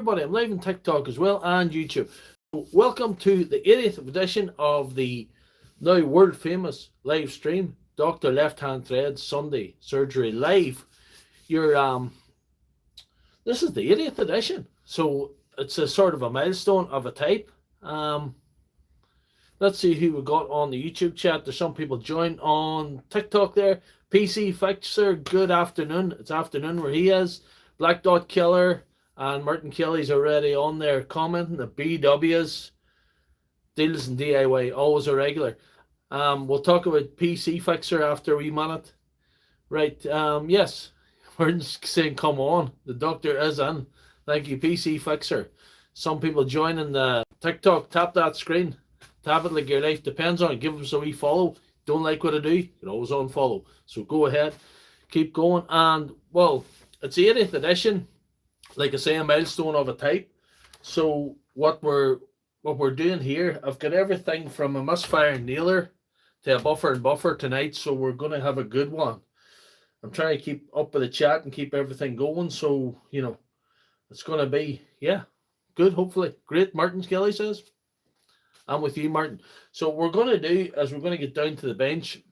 everybody. I'm live on TikTok as well and YouTube. Welcome to the 80th edition of the now world famous live stream, Doctor Lefthandthread Sunday Surgery Live. Your This is the 80th edition, so it's a sort of a milestone of a type. Let's see who we got on the YouTube chat. There's some people joined on TikTok there. PC Fixer, good afternoon. It's afternoon where he is. Black Dot Killer and Martin Kelly's already on there commenting. The BWs, deals and DIY, always a regular. We'll talk about PC Fixer after we minute. Right, yes. Martin's saying, come on. The doctor is in. Thank you, PC Fixer. Some people joining the TikTok. Tap that screen. Tap it like your life depends on it. Give us a wee follow. Don't like what I do, you can always unfollow. So go ahead, keep going. And well, it's the 80th edition. Like I say, a milestone of a type. So what we're doing here, I've got everything from a misfiring nailer to a buffer and buffer tonight. So we're gonna have a good one. I'm trying to keep up with the chat and keep everything going. So it's gonna be good. Hopefully, great. Martin Kelly says. I'm with you, Martin. So what we're going to do is we're going to get down to the bench.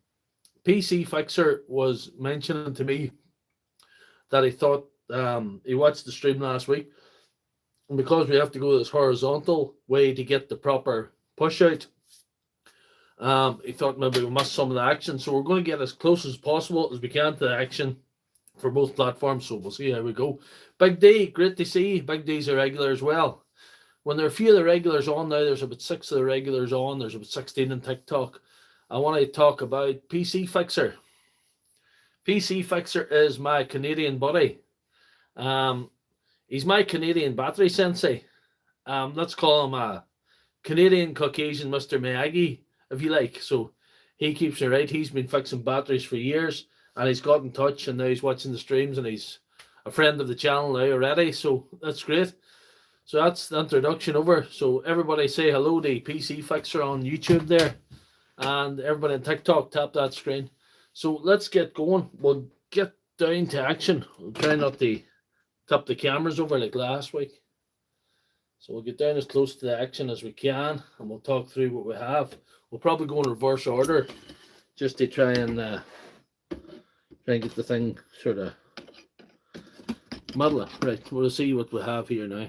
PC Fixer was mentioning to me that he thought he watched the stream last week, and because we have to go this horizontal way to get the proper push out, he thought maybe we missed some of the action. So we're going to get as close as possible as we can to the action for both platforms. So we'll see how we go. Big D, great to see you. Big D's a regular as well. When there are a few of the regulars on now, there's about 6 of the regulars on. There's about 16 in TikTok. I want to talk about PC Fixer. PC Fixer is my Canadian buddy. He's my Canadian battery sensei. Let's call him a Canadian Caucasian Mr. Miyagi, if you like. So he keeps me right. He's been fixing batteries for years, and he's got in touch, and now he's watching the streams, and he's a friend of the channel now already. So that's great. So that's the introduction over. So everybody say hello to PC Fixer on YouTube there. And everybody on TikTok, tap that screen. So let's get going. We'll get down to action. We'll try not to tap the cameras over like last week. So we'll get down as close to the action as we can. And we'll talk through what we have. We'll probably go in reverse order. Just to try and get the thing sort of muddling. Right, we'll see what we have here now.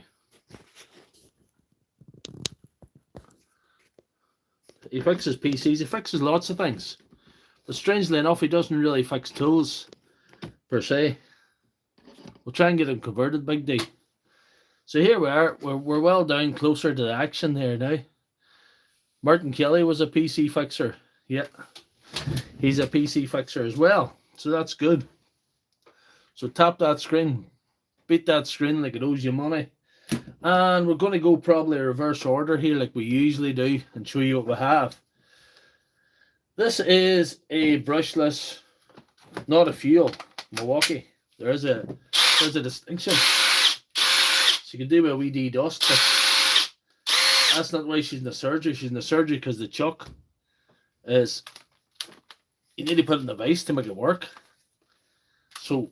He fixes PCs, he fixes lots of things. But strangely enough, he doesn't really fix tools, per se. We'll try and get him converted, Big D. So here we are, we're well down closer to the action there now. Martin Kelly was a PC fixer. Yeah, he's a PC fixer as well. So that's good. So tap that screen, beat that screen like it owes you money. And we're going to go probably a reverse order here like we usually do and show you what we have. This is a brushless, not a fuel, Milwaukee. There's a distinction. So you can do a wee dust, but that's not why she's in the surgery. She's in the surgery because the chuck is, you need to put it in the vise to make it work. So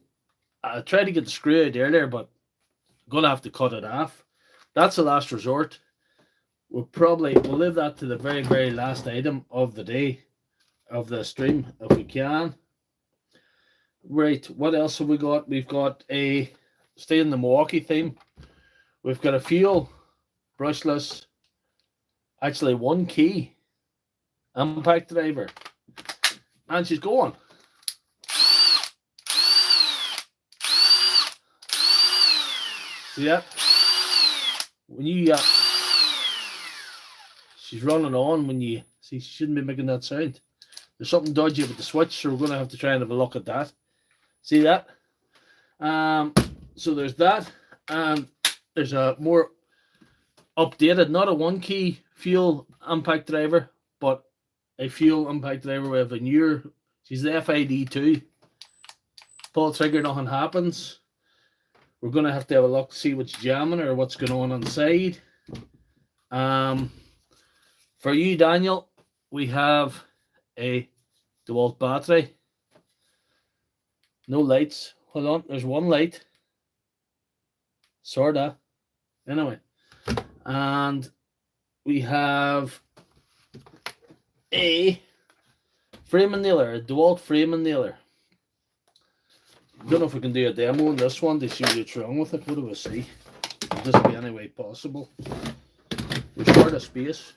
I tried to get the screw out earlier, but I'm going to have to cut it off. That's the last resort. We'll leave that to the very, very last item of the day, of the stream, if we can. Right, what else have we got? We've got stay in the Milwaukee theme. We've got a fuel, brushless, actually one key, impact driver. And she's going. See that? When you she's running on when you see, she shouldn't be making that sound. There's something dodgy with the switch, so we're going to have to try and have a look at that. See that? So there's that, and there's a more updated, not a one key fuel impact driver, but a fuel impact driver with a newer. She's the FID2. Pull the trigger, nothing happens. We're going to have a look to see what's jamming or what's going on the side. For you, Daniel, we have a Dewalt battery. No lights. Hold on, there's one light. Sorta. Anyway, and we have a framing nailer, a Dewalt framing nailer. Don't know if we can do a demo on this one to see what's wrong with it. What do we see? Will this be any way possible? We're short of space.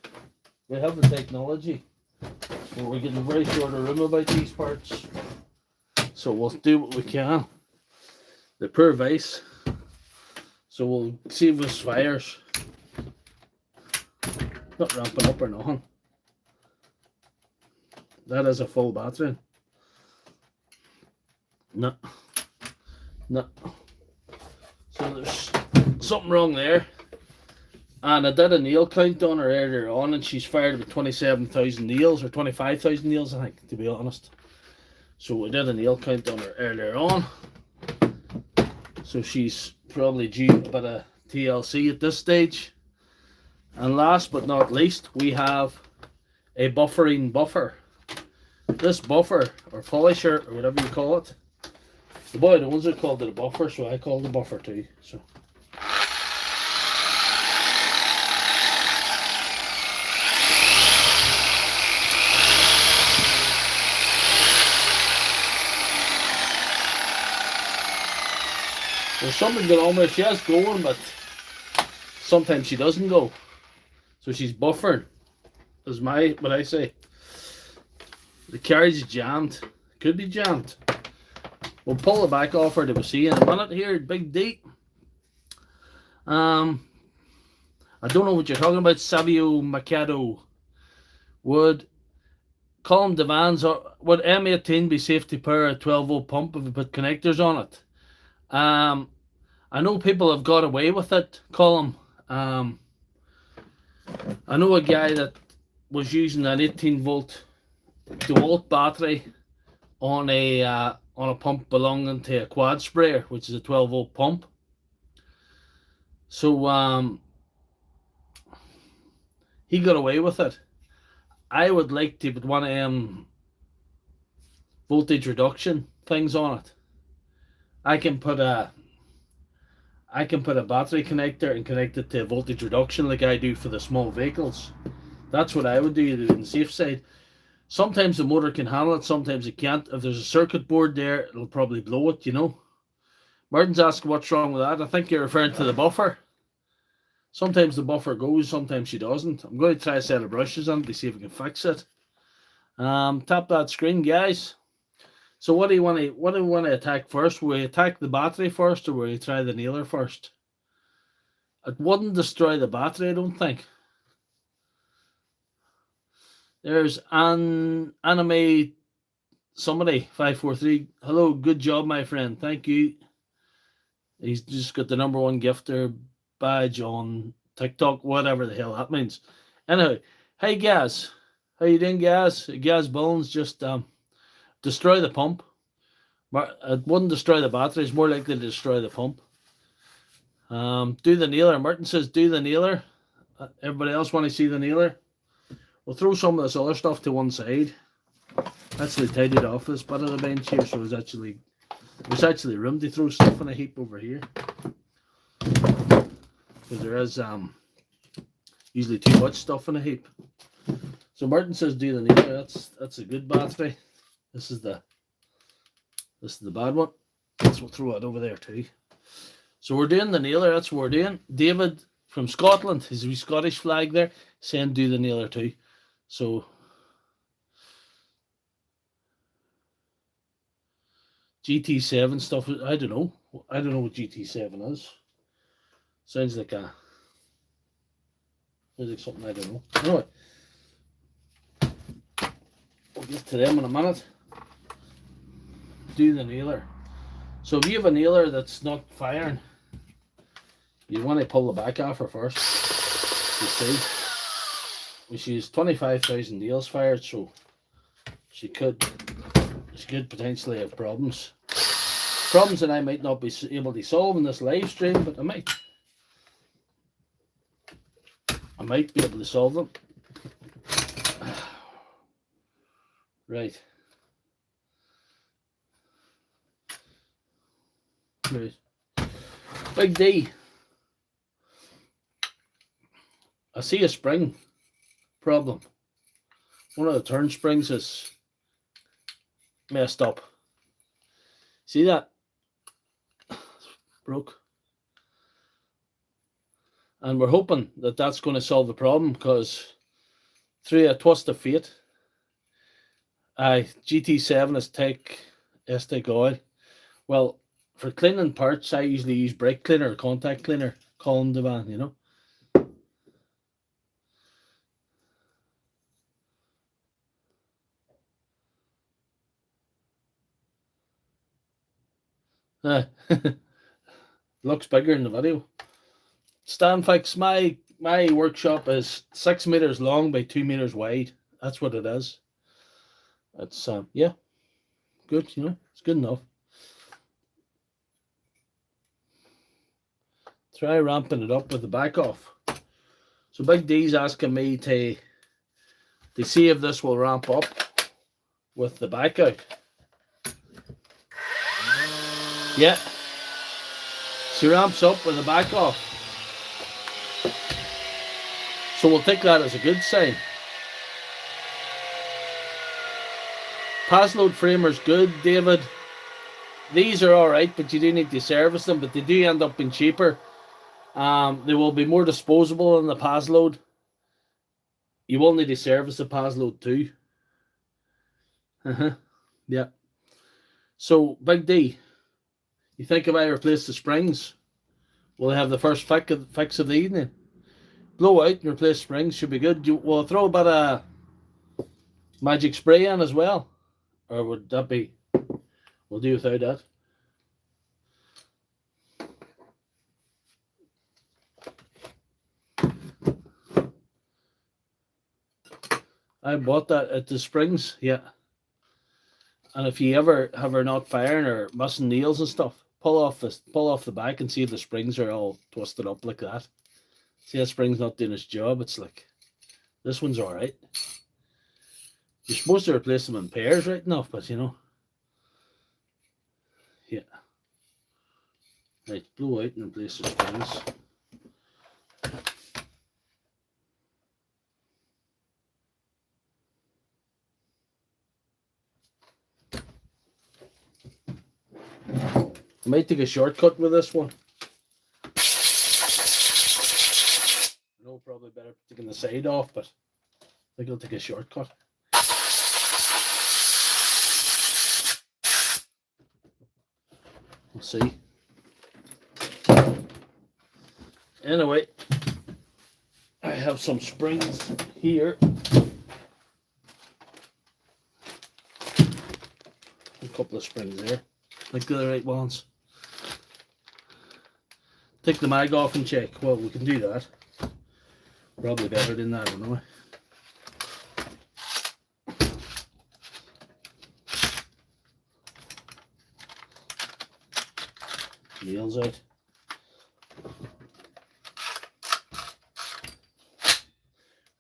We have the technology, but we're getting very short of room about these parts. So we'll do what we can. The poor vise. So we'll see if this fires. Not ramping up or nothing. That is a full battery. No. No. So there's something wrong there. And I did a nail count on her earlier on, and she's fired about 27,000 nails, or 25,000 nails, I think, to be honest. So we did a nail count on her earlier on. So she's probably due a bit of TLC at this stage. And last but not least, we have a buffering buffer. This buffer, or polisher, or whatever you call it, the boy the ones that called it a buffer, so I called it a buffer too. So there's something going on with her. She has going, but sometimes she doesn't go. So she's buffering, is what I say. The carriage is jammed. Could be jammed. We'll pull the back off her that we see in a minute here, Big D. I don't know what you're talking about, Savio Macado. Would column divans, or would M18 be safe to power a 12-volt pump if we put connectors on it? I know people have got away with it, Column. I know a guy that was using an 18-volt Dewalt battery on a pump belonging to a quad sprayer, which is a 12-volt pump. So he got away with it. I would like to put one of them voltage reduction things on it. I can put a battery connector and connect it to a voltage reduction like I do for the small vehicles. That's what I would do on the safe side. Sometimes the motor can handle it, sometimes it can't. If there's a circuit board there, it'll probably blow it, you know. Martin's asking what's wrong with that. I think you're referring to the buffer. Sometimes the buffer goes, sometimes she doesn't. I'm going to try a set of brushes on it to see if we can fix it. Tap that screen, guys. So what do you want to attack first? Will we attack the battery first, or will we try the nailer first? It wouldn't destroy the battery, I don't think. There's anime somebody 543. Hello, good job, my friend. Thank you. He's just got the #1 gifter badge on TikTok, whatever the hell that means. Anyway, hey Gaz, how you doing, Gaz? Gaz Bones, just destroy the pump. It wouldn't destroy the battery. It's more likely to destroy the pump. Do the nailer. Martin says do the nailer. Everybody else want to see the nailer? We'll throw some of this other stuff to one side. Actually tidied off this bit of the bench here, so there's actually room to throw stuff in a heap over here. Because there is usually too much stuff in a heap. So Martin says do the nailer. That's a good battery. This is the bad one. We'll throw it over there too. So we're doing the nailer. That's what we're doing. David from Scotland, his wee Scottish flag there, saying do the nailer too. So GT7 stuff. I don't know what GT7 is. Sounds like something I don't know. Anyway, we'll get to them in a minute. Do the nailer. So if you have a nailer that's not firing, you want to pull the back off her first. You see, she's 25,000 nails fired, so she could potentially have problems that I might not be able to solve in this live stream, but I might be able to solve them. Right. Big D. I see a spring problem. One of the turn springs is messed up. See that? Broke. And we're hoping that that's going to solve the problem, because through a twist of fate, GT7 is take oil. Well, for cleaning parts, I usually use brake cleaner or contact cleaner, column divan, you know. Looks bigger in the video. Stand fix, my workshop is 6 meters long by 2 meters wide. That's what it is. It's yeah, good, you know, it's good enough. Try ramping it up with the back off. So Big D's asking me to see if this will ramp up with the back out. Yeah. She ramps up with the back off. So we'll take that as a good sign. Pass load framer's good, David. These are alright, but you do need to service them, but they do end up being cheaper. They will be more disposable than the pass load. You will need to service the pass load too. Yeah. So, Big D, you think if I replace the springs, we'll have the first fix of the evening? Blow out and replace springs should be good. We'll throw a bit of magic spray in as well. Or would that be... We'll do without that. I bought that at the springs, yeah. And if you ever have her not firing or missing nails and stuff, pull off the back and see if the springs are all twisted up like that. See, that spring's not doing its job. It's like, this one's all right. You're supposed to replace them in pairs right enough, but you know. Yeah. Right, blow out and replace the springs. I might take a shortcut with this one. I know probably better taking the side off, but I think I'll take a shortcut. We'll see. Anyway, I have some springs here. A couple of springs there. Like the right ones. Take the mag off and check. Well, we can do that. Probably better than that, anyway. Nails out.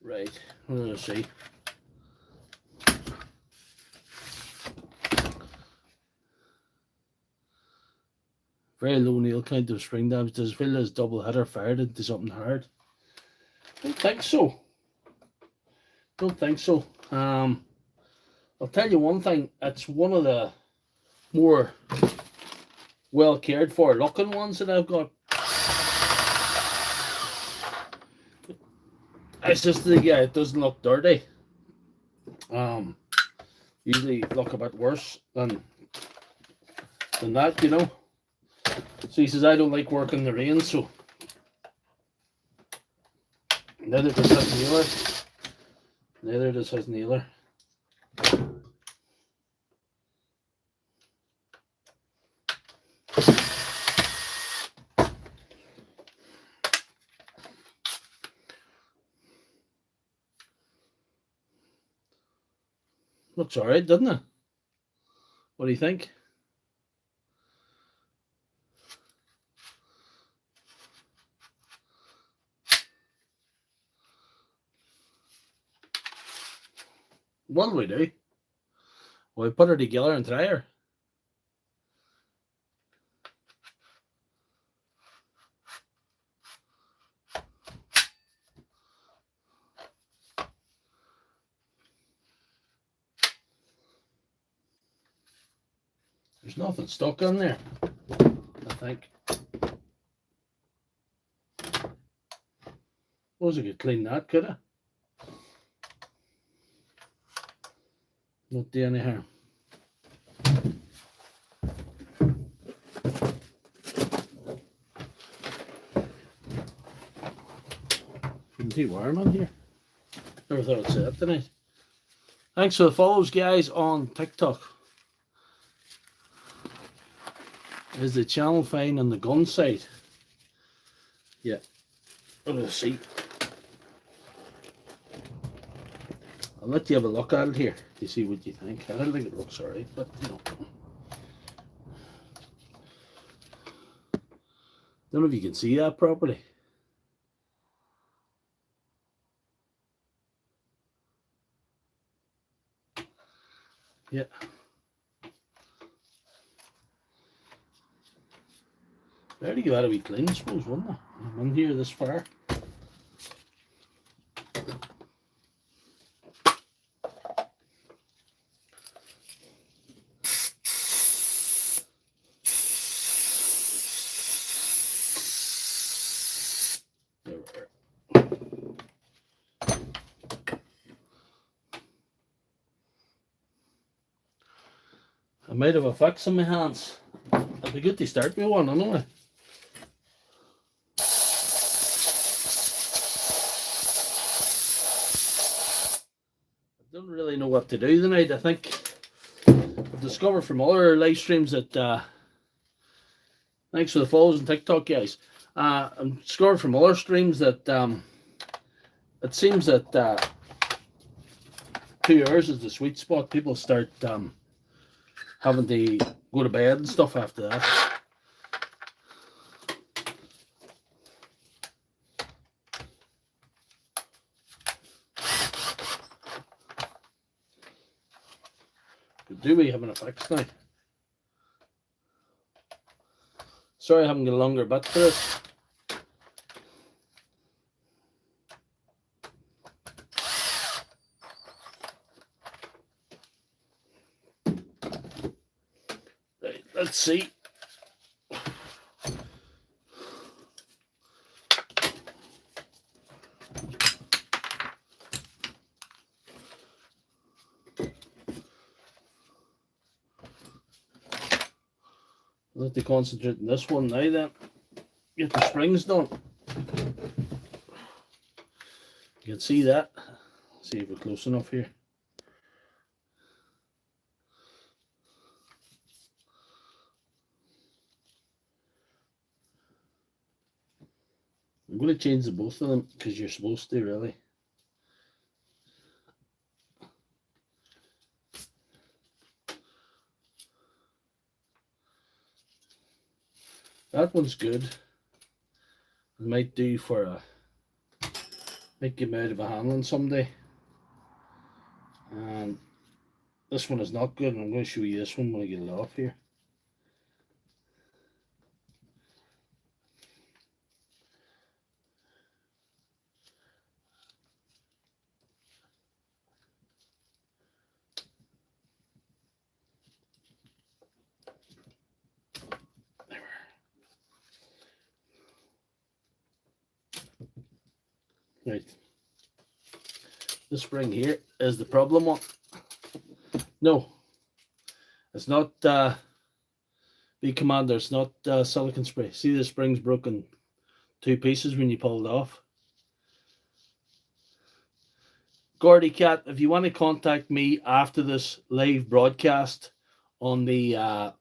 Right, let's see. Very low nail count of spring damage. Does it feel as double hitter fired into something hard? Don't think so. Don't think so. I'll tell you one thing. It's one of the more well cared for looking ones that I've got. It's just that, yeah, it doesn't look dirty. Usually look a bit worse than that, you know. So he says, I don't like working in the rain, so neither does his nailer. Neither does his nailer. Looks alright, doesn't it? What do you think? What do we do? Well, we put her together and try her. There's nothing stuck in there, I think. Suppose I could clean that, could I? Not do any harm. Isn't he warm on here? Never thought I'd say that tonight. Thanks for the follows, guys, on TikTok. Is the channel fine on the gun side? Yeah. Let's see. I'll let you have a look at it here to see what you think. I don't think it looks alright, but you know. Don't know if you can see that properly. Yeah. Better give that a wee clean, I suppose, wouldn't it? I'm in here this far. I might have a fix in my hands. It'd be good to start me one, anyway. I don't really know what to do tonight. I think I've discovered from other live streams that thanks for the follows on TikTok, guys. I've discovered from other streams that it seems that 2 hours is the sweet spot. People start having to go to bed and stuff after that. Do we having a fix now? Sorry I haven't got a longer bit for this. Right, let's see. I'll have to concentrate on this one now then. Get the springs done. You can see that. See if we're close enough here. I'm going to change the both of them because you're supposed to, really. That one's good. It might do for a, might get me out of a handling someday. And this one is not good, and I'm going to show you this one when I get it off here. Right. This spring here is the problem one. No, it's not B Commander, it's not silicon spray. See, the spring's broken 2 pieces when you pull it off. Gordy Cat, if you want to contact me after this live broadcast on the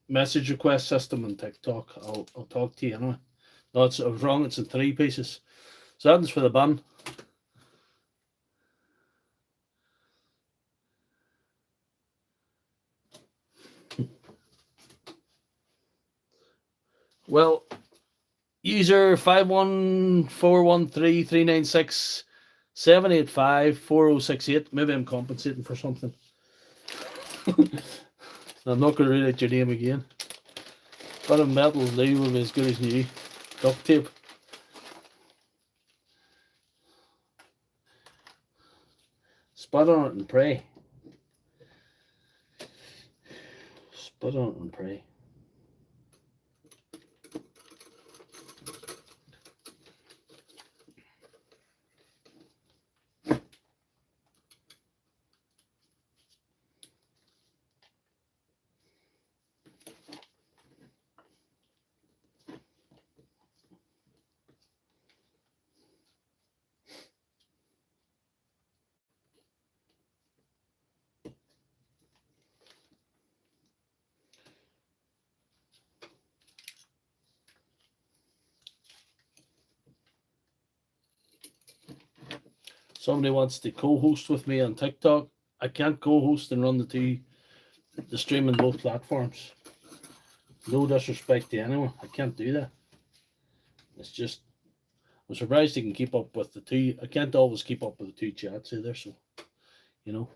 message request system on TikTok, I'll talk to you anyway. No, I was wrong, it's in 3 pieces. So that one's for the bun. Well, user 514133967854068. Maybe I'm compensating for something. I'm not going to read out your name again. But a metal glue will be as good as new. Duct tape. Spot on it and pray. Spit on it and pray. Somebody wants to co-host with me on TikTok. I can't co-host and run the stream on both platforms. No disrespect to anyone. I can't do that. It's just, I'm surprised you can keep up with the two. I can't always keep up with the two chats either, so, you know.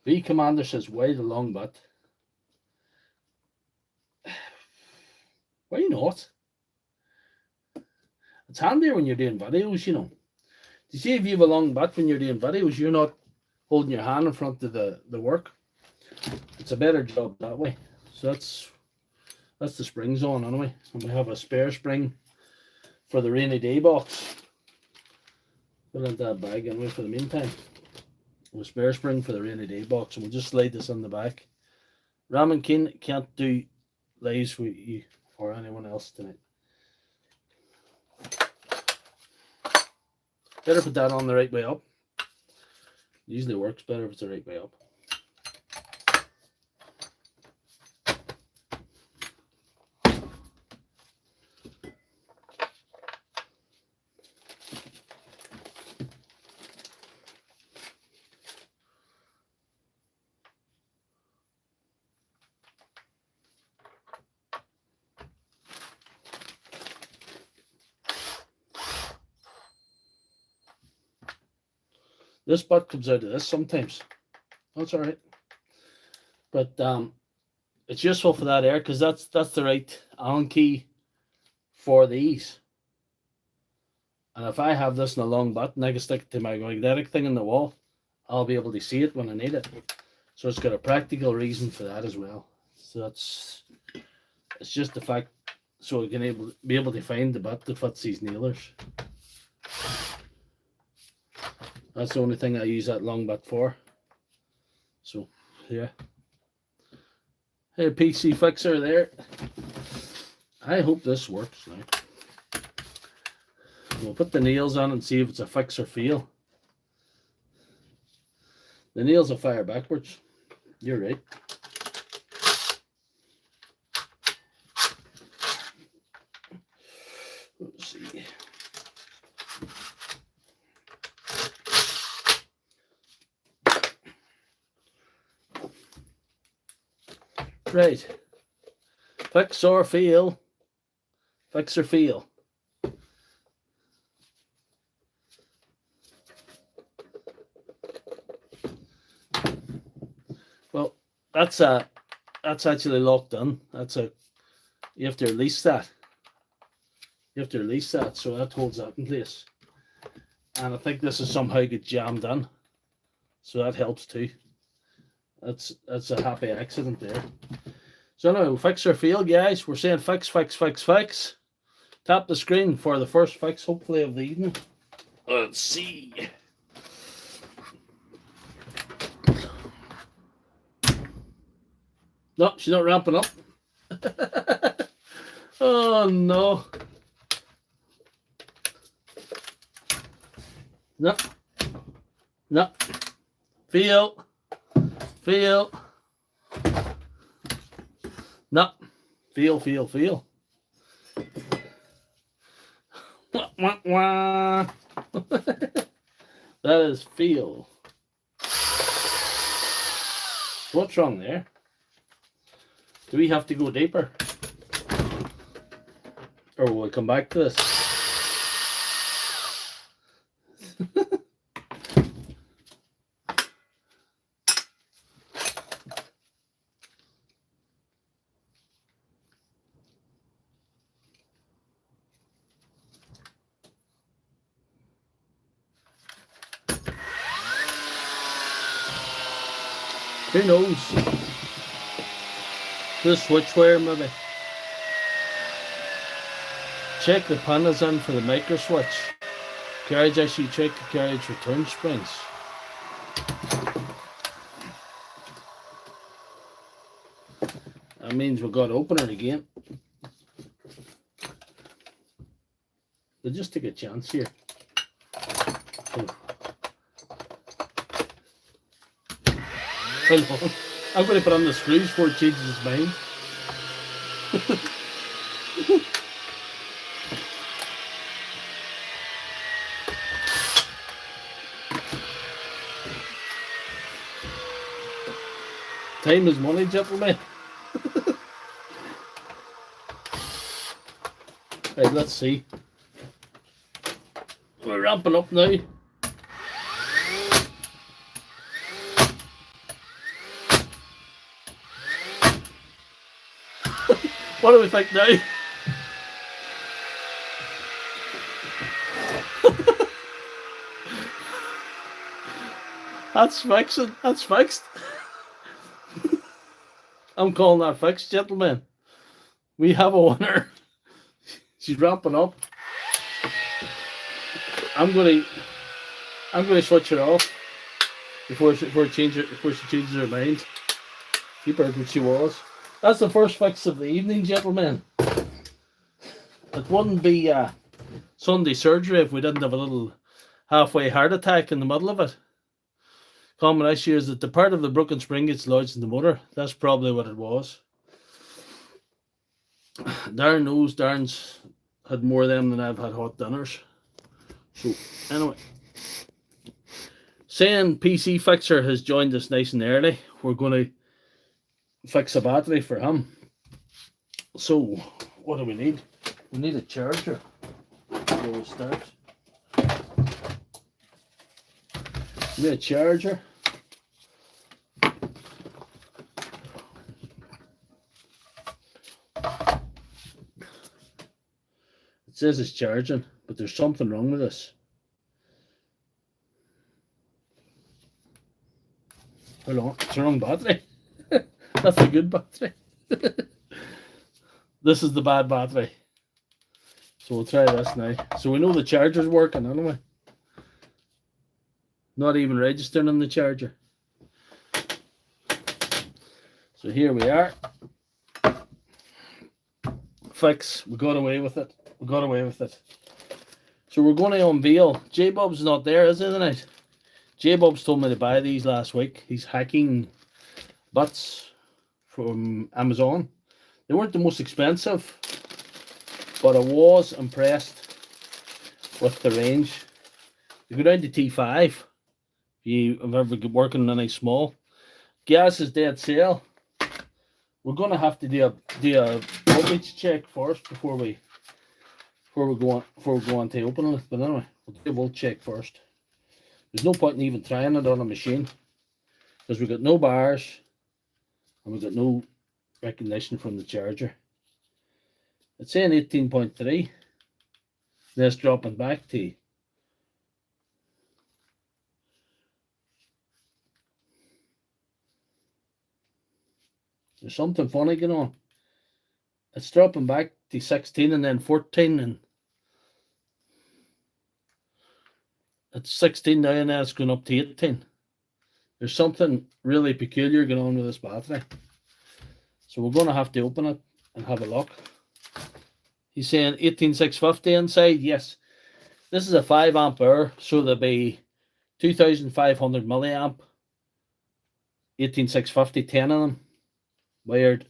V Commander says, why the long butt? Why not? It's handier when you're doing videos, you know. Do you see if you have a long butt when you're doing videos, you're not holding your hand in front of the work. It's a better job that way. So that's the springs on anyway. And we have a spare spring for the rainy day box. Put into that bag anyway for the meantime. A spare spring for the rainy day box, and we'll just slide this in the back. Ram and Keen can't do lives with you or anyone else tonight. Better put that on the right way up. Usually works better if it's the right way up. This butt comes out of this sometimes. That's all right. But it's useful for that air because that's the right Allen key for these. And if I have this in a long butt and I can stick it to my magnetic thing in the wall, I'll be able to see it when I need it. So it's got a practical reason for that as well. So it's just the fact so we can be able to find the butt that fits these nailers. That's the only thing I use that long butt for. So, yeah. Hey, PC Fixer there. I hope this works now. We'll put the nails on and see if it's a fix or fail. The nails will fire backwards. You're right. Let's see. Right. Fix or fail. Fix or fail. Well, that's actually locked in. You have to release that. You have to release that, so that holds that in place. And I think this is somehow get jammed in, so that helps too. That's a happy accident there. So now, fix or fail, guys. We're saying fix, fix, fix, fix. Tap the screen for the first fix, hopefully, of the evening. Let's see. No, she's not ramping up. Oh, no. No. No. Feel. Feel. No. Feel. Wah, wah, wah. That is feel. What's wrong there? Do we have to go deeper? Or will we come back to this? Who knows? The switch wire maybe. Check the panels in for the micro switch. Carriage actually check the carriage return springs. That means we've got to open it again. We'll just take a chance here. Hold on. I'm going to put on the screws before it changes its mind. Time is money, gentlemen. Right, let's see. We're ramping up now. What do we think now? That's fixing. That's fixed. I'm calling that fixed, gentlemen. We have a winner. She's ramping up. I'm gonna switch it off before she changes her mind. Keep her what she was. That's the first fix of the evening, gentlemen. It wouldn't be Sunday surgery if we didn't have a little halfway heart attack in the middle of it. Common issue is that the part of the broken spring gets lodged in the motor. That's probably what it was. Darren knows. Darren's had more of them than I've had hot dinners. So, anyway. Saying PC Fixer has joined us nice and early. We're going to fix a battery for him. So, what do we need? We need a charger. We'll start. We need a charger. It says it's charging, but there's something wrong with this. Hold on, it's the wrong battery. That's a good battery. This is the bad battery. So we'll try this now. So we know the charger's working anyway. Not even registering on the charger. So here we are. Fix. We got away with it. We got away with it. So we're going to unveil. J-Bob's not there, is he, tonight? J-Bob's told me to buy these last week. He's hacking butts from Amazon. They weren't the most expensive, but I was impressed with the range. You go down to T5 if you have ever working on any small. Gas is dead sale. We're going to have to do a voltage check first before we go on to opening it. But anyway, we'll do a voltage check first. There's no point in even trying it on a machine because we've got no bars and we've got no recognition from the charger. It's saying 18.3. Let's dropping back to there's something funny going on. It's dropping back to 16 and then 14 and it's 16 now and then it's going up to 18. There's something really peculiar going on with this battery. So we're going to have to open it and have a look. He's saying 18650 inside. Yes, this is a 5 ampere, so there'll be 2500 milliamp. 18650, 10 of them wired,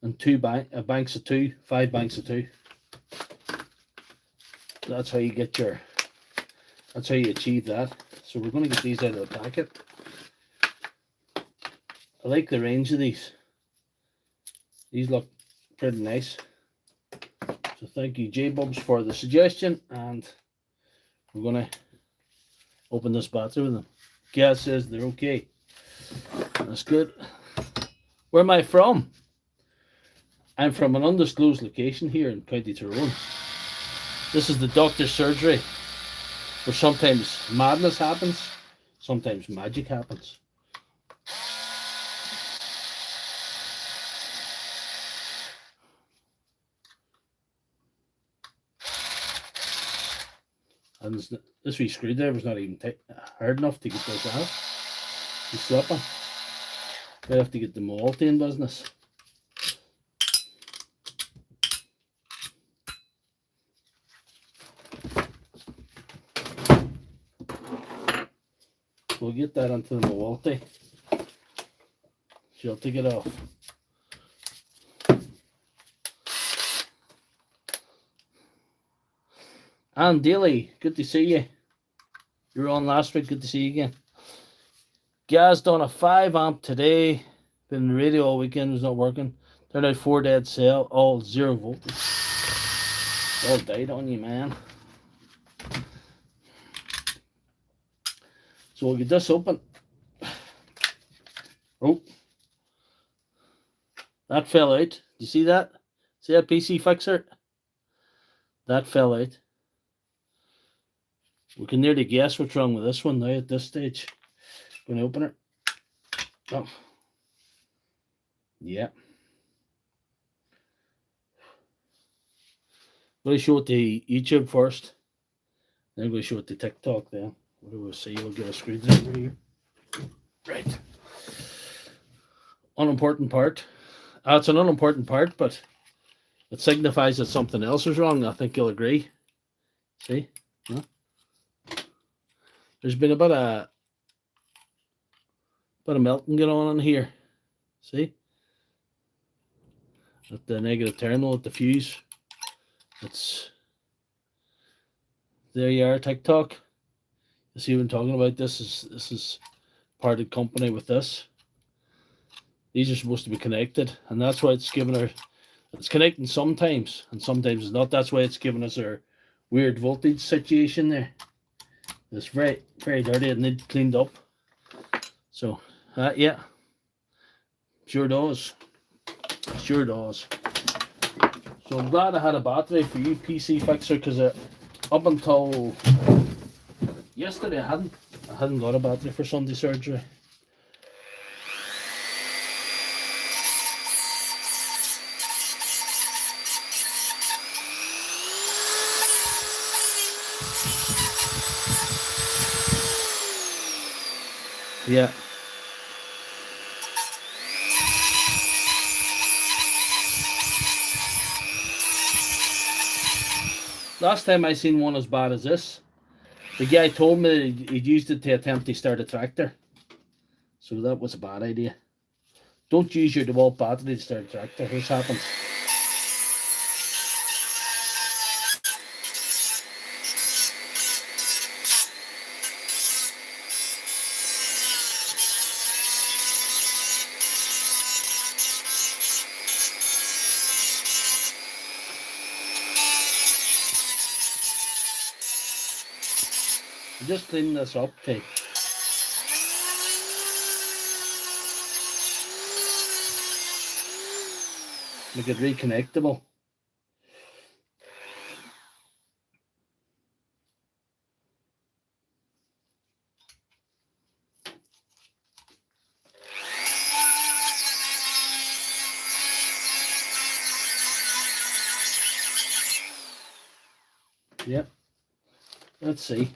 and banks of 2, 5 banks of 2. That's how you get your. That's how you achieve that. So we're going to get these out of the packet. I like the range of these. These look pretty nice. So thank you, J-Bubs, for the suggestion, and we're going to open this battery with them. Gas says they're okay. That's good. Where am I from? I'm from an undisclosed location here in County Tyrone. This is the doctor's surgery, where sometimes madness happens, sometimes magic happens. And this wee screwdriver's not even hard enough to get this out. He's slipping. I have to get the Dewalt in business. We'll get that onto the Dewalt. She'll take it off. And Daly, good to see you. You were on last week, good to see you again. Gaz done a 5 amp today. Been in the radio all weekend, was not working. Turned out 4 dead cell, all 0 voltage. All died on you, man. So we'll get this open. Oh. That fell out. Do you see that? See that PC fixer? That fell out. We can nearly guess what's wrong with this one now at this stage. Going to open it. Oh. Yeah. I'm going to show it to YouTube first. Then I'm going to show it to TikTok then. What do we see? We'll get a screwdriver here. Right. Unimportant part. It's an unimportant part, but it signifies that something else is wrong. I think you'll agree. See? Huh? There's been a bit of melting going on in here. See? At the negative terminal, at the fuse. It's there you are, TikTok. You see what I'm talking about? This is part of the company with this. These are supposed to be connected, and that's why it's giving her. It's connecting sometimes, and sometimes it's not. That's why it's giving us our weird voltage situation there. It's very, very dirty. It needs cleaned up. So, yeah, sure does. Sure does. So I'm glad I had a battery for you, PC fixer, because up until yesterday I hadn't got a battery for Sunday surgery. Yeah. Last time I seen one as bad as this, the guy told me he'd used it to attempt to start a tractor. So that was a bad idea. Don't use your Dewalt battery to start a tractor. This happens. Just clean this up, okay. Make it reconnectable. Yep. Let's see.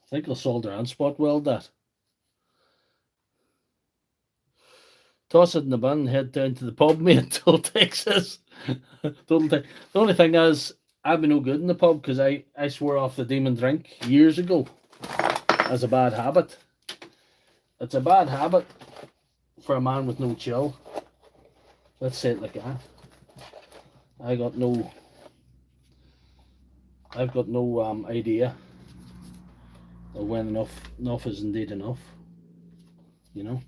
I think I'll solder and spot weld that. Toss it in the bin and head down to the pub, mate, till Texas. The only thing is, I've been no good in the pub because I swore off the demon drink years ago as a bad habit. It's a bad habit for a man with no chill. Let's say it like that. I've got no idea of when enough is indeed enough, you know.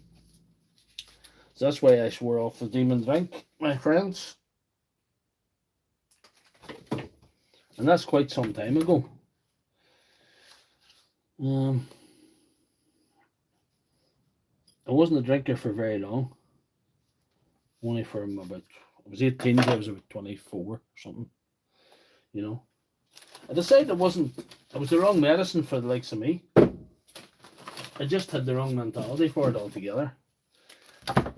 So that's why I swore off the demon drink, my friends. And that's quite some time ago. I wasn't a drinker for very long. Only from about, I was 18, I was about 24 or something, you know. I decided it was the wrong medicine for the likes of me. I just had the wrong mentality for it altogether.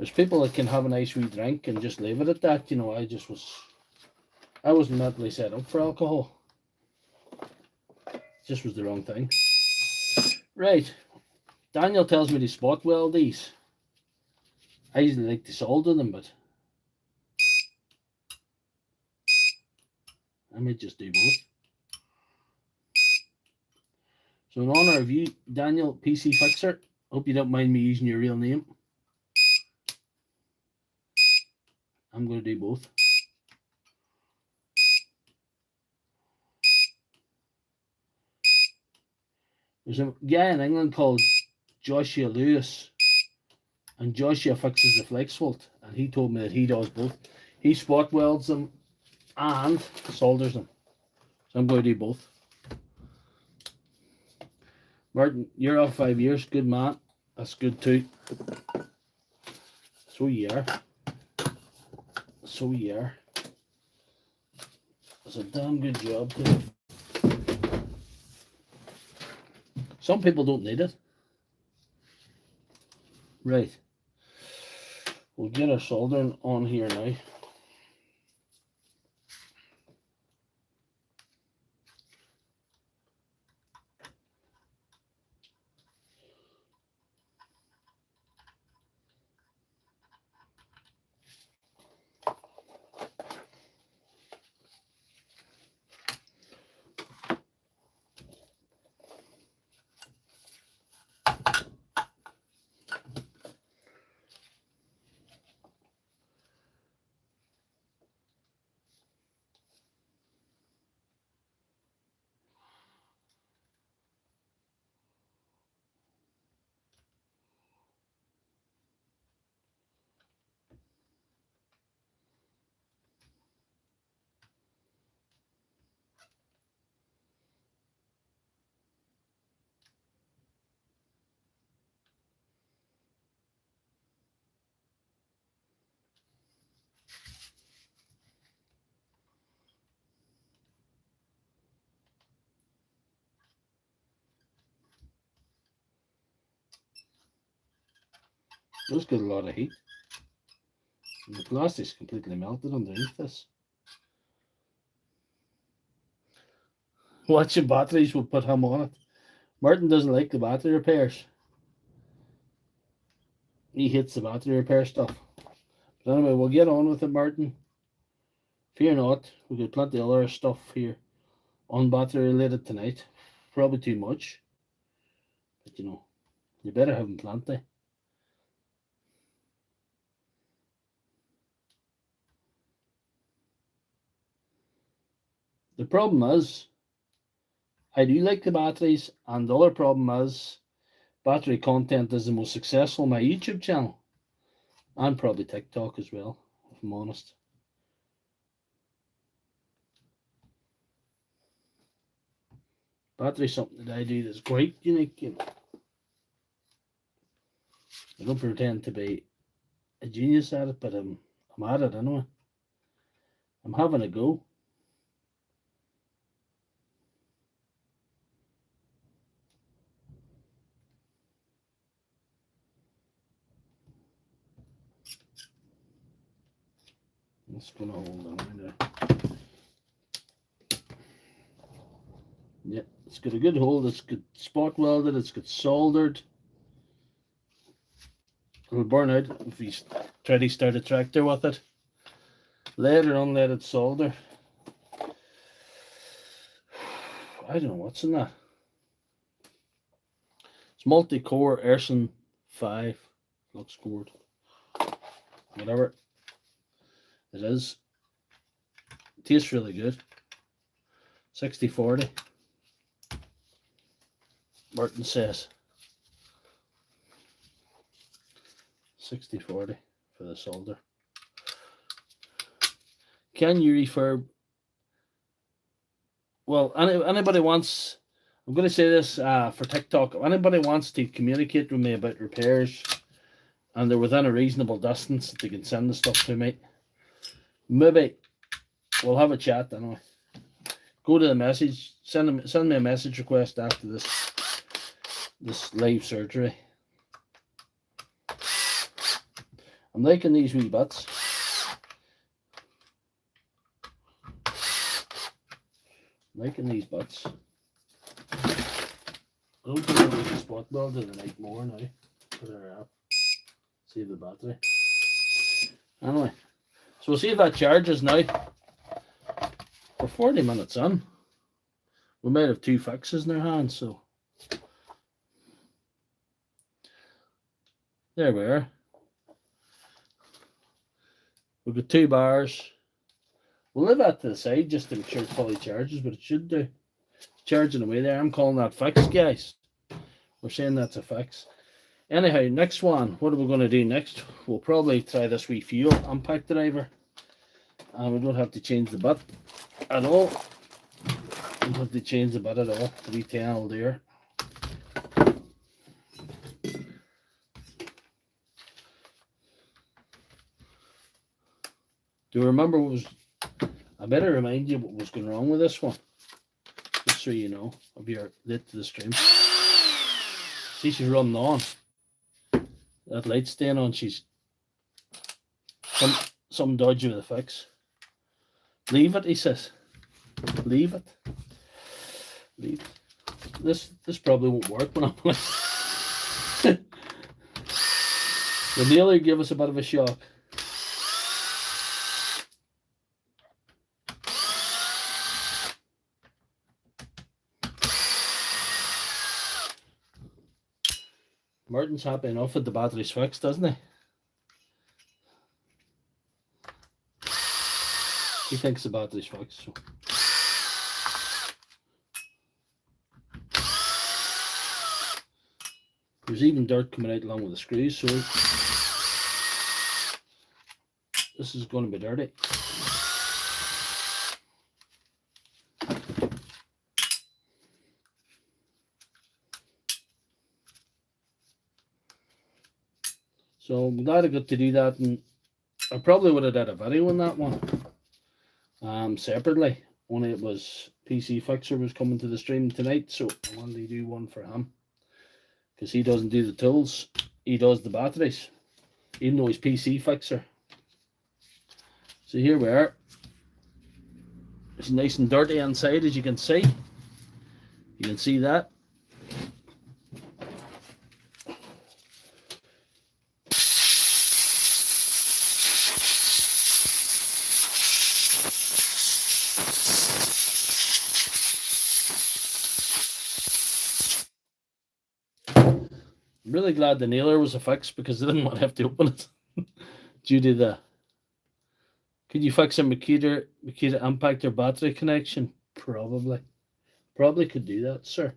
There's people that can have a nice wee drink and just leave it at that. You know, I wasn't mentally set up for alcohol. It just was the wrong thing. Right. Daniel tells me to spot weld these. I usually like to solder them, but I might just do both. So in honor of you, Daniel, PC Fixer, hope you don't mind me using your real name. I'm going to do both. There's a guy in England called Joshua Lewis, and Joshua fixes the flex fault, and he told me that he does both. He spot welds them and solders them. So I'm going to do both. Martin, you're off 5 years. Good man. That's good too. So you are. So you are. That's a damn good job too. Some people don't need it. Right. We'll get our soldering on here now. Those got a lot of heat. And the plastic's completely melted underneath this. Watching batteries will put him on it. Martin doesn't like the battery repairs. He hates the battery repair stuff. But anyway, we'll get on with it, Martin. Fear not, we've got plenty of other stuff here on battery related tonight. Probably too much. But you know, you better have them plenty. The problem is, I do like the batteries, and the other problem is, battery content is the most successful on my YouTube channel. And probably TikTok as well, if I'm honest. Battery's something that I do that's quite unique. You know. I don't pretend to be a genius at it, but I'm at it anyway. I'm having a go. It's going to hold on there. Yeah, it's got a good hold. It's got spot welded. It's got soldered. It'll burn out if you try to start a tractor with it. Lead or unleaded solder. I don't know what's in that. It's multi-core Erson 5 flux cord. Whatever it is. It tastes really good. 60-40. Martin says 60-40 for the solder. Can you refurb? Well, anybody wants, I'm going to say this for TikTok. If anybody wants to communicate with me about repairs and they're within a reasonable distance, they can send the stuff to me. Maybe we'll have a chat anyway. Go to the message, send me a message request after this live surgery. I'm liking these wee bits. Liking these bits. I don't think I'm going to spot weld it the night more now. Put it up. Save the battery. Anyway, so we'll see if that charges now. We're 40 minutes in. We might have 2 fixes in our hands, so there we are. We've got 2 bars. We'll leave that to the side just to make sure it fully charges, but it should do. Charging away there. I'm calling that fixed, guys. We're saying that's a fix. Anyhow, next one. What are we going to do next? We'll probably try this wee fuel impact driver. And we don't have to change the bit at all. We don't have to change the bit at all. The wee 10 will do here. Do you remember what was... I better remind you what was going wrong with this one. Just so you know, if you're late to the stream. See, she's running on. That light's staying on. She's some dodgy with the fix. Leave it, he says. Leave it. Leave it. This probably won't work when I'm like... The nailer gave us a bit of a shock. Martin's happy enough that the battery's fixed, doesn't he? He thinks the battery's fixed. So. There's even dirt coming out along with the screws, so this is going to be dirty. So I'm glad I got to do that, and I probably would have done a video on that one separately, only it was PC Fixer was coming to the stream tonight, so I wanted to do one for him because he doesn't do the tools, he does the batteries, even though he's PC Fixer. So here we are. It's nice and dirty inside, as you can see. You can see that. Really glad the nailer was a fix because I didn't want to have to open it due to the... Could you fix a Makita impactor battery connection? Probably could do that, sir.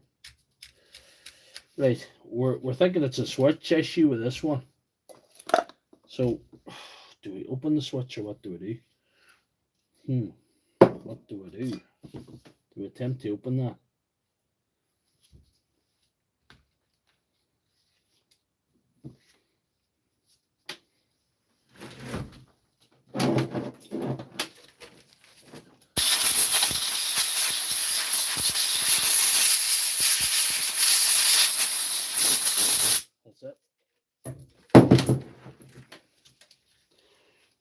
Right, we're thinking it's a switch issue with this one. So do we open the switch or what do we do? What do we do? Do we attempt to open that?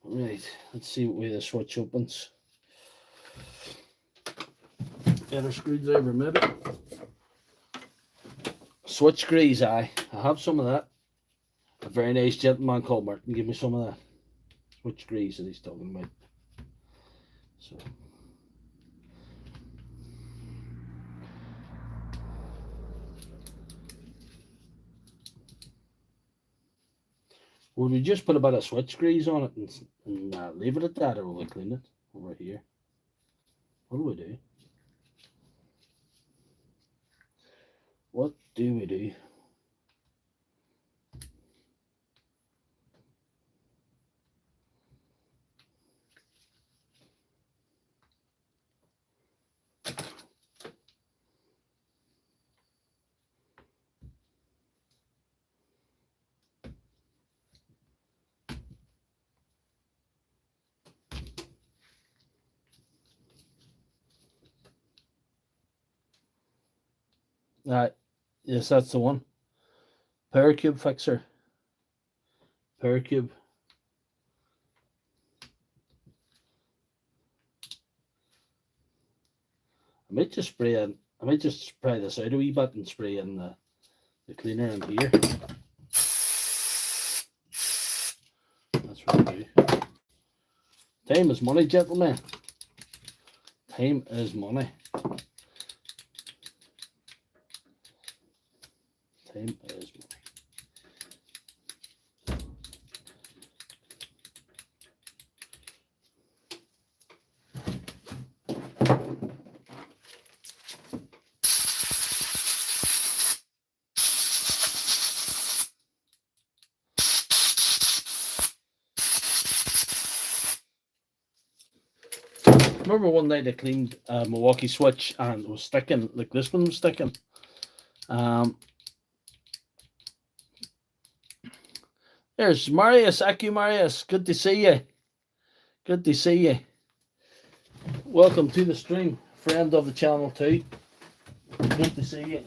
Right, let's see what way the switch opens. Better screwdriver, maybe. Switch grease, I have some of that. A very nice gentleman called Martin gave me some of that. Switch grease that he's talking about. So. Would we just put a bit of switch grease on it and leave it at that, or will we clean it over here? What do we do? What do we do? Yes, that's the one. Power cube fixer. Power cube. might just spray in, I might just spray this out a wee bit and spray in the cleaner in here. That's what I do. Time is money, gentlemen. Time is money. Time is money. Remember one night I cleaned a Milwaukee switch and it was sticking, like this one was sticking. There's Marius, Marius. Good to see you. Good to see you. Welcome to the stream, friend of the channel too. Good to see you.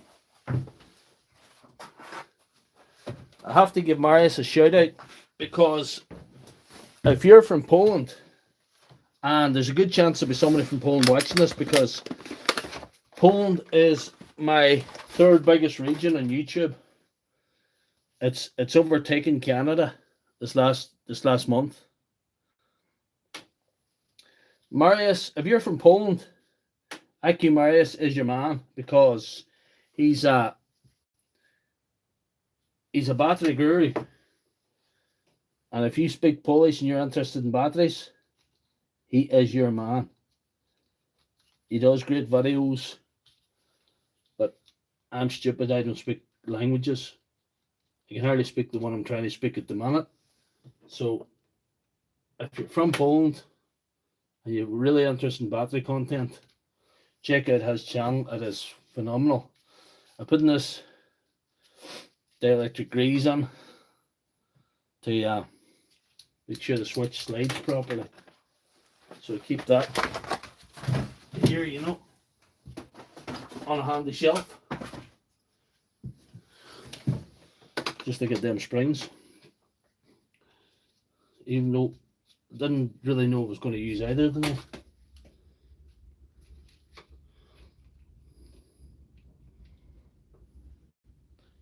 I have to give Marius a shout out because if you're from Poland, and there's a good chance there'll be somebody from Poland watching this because Poland is my third biggest region on YouTube. It's overtaken Canada this last month. Marius, if you're from Poland, Marius is your man because he's a battery guru. And if you speak Polish and you're interested in batteries, he is your man. He does great videos, but I'm stupid. I don't speak languages. I can hardly speak the one I'm trying to speak at the minute. So if you're from Poland and you're really interested in battery content, check out his channel. It is phenomenal. I'm putting this dielectric grease on to make sure the switch slides properly. So keep that here, you know, on a handy shelf. Just to get them springs. Even though I didn't really know I was going to use either of them.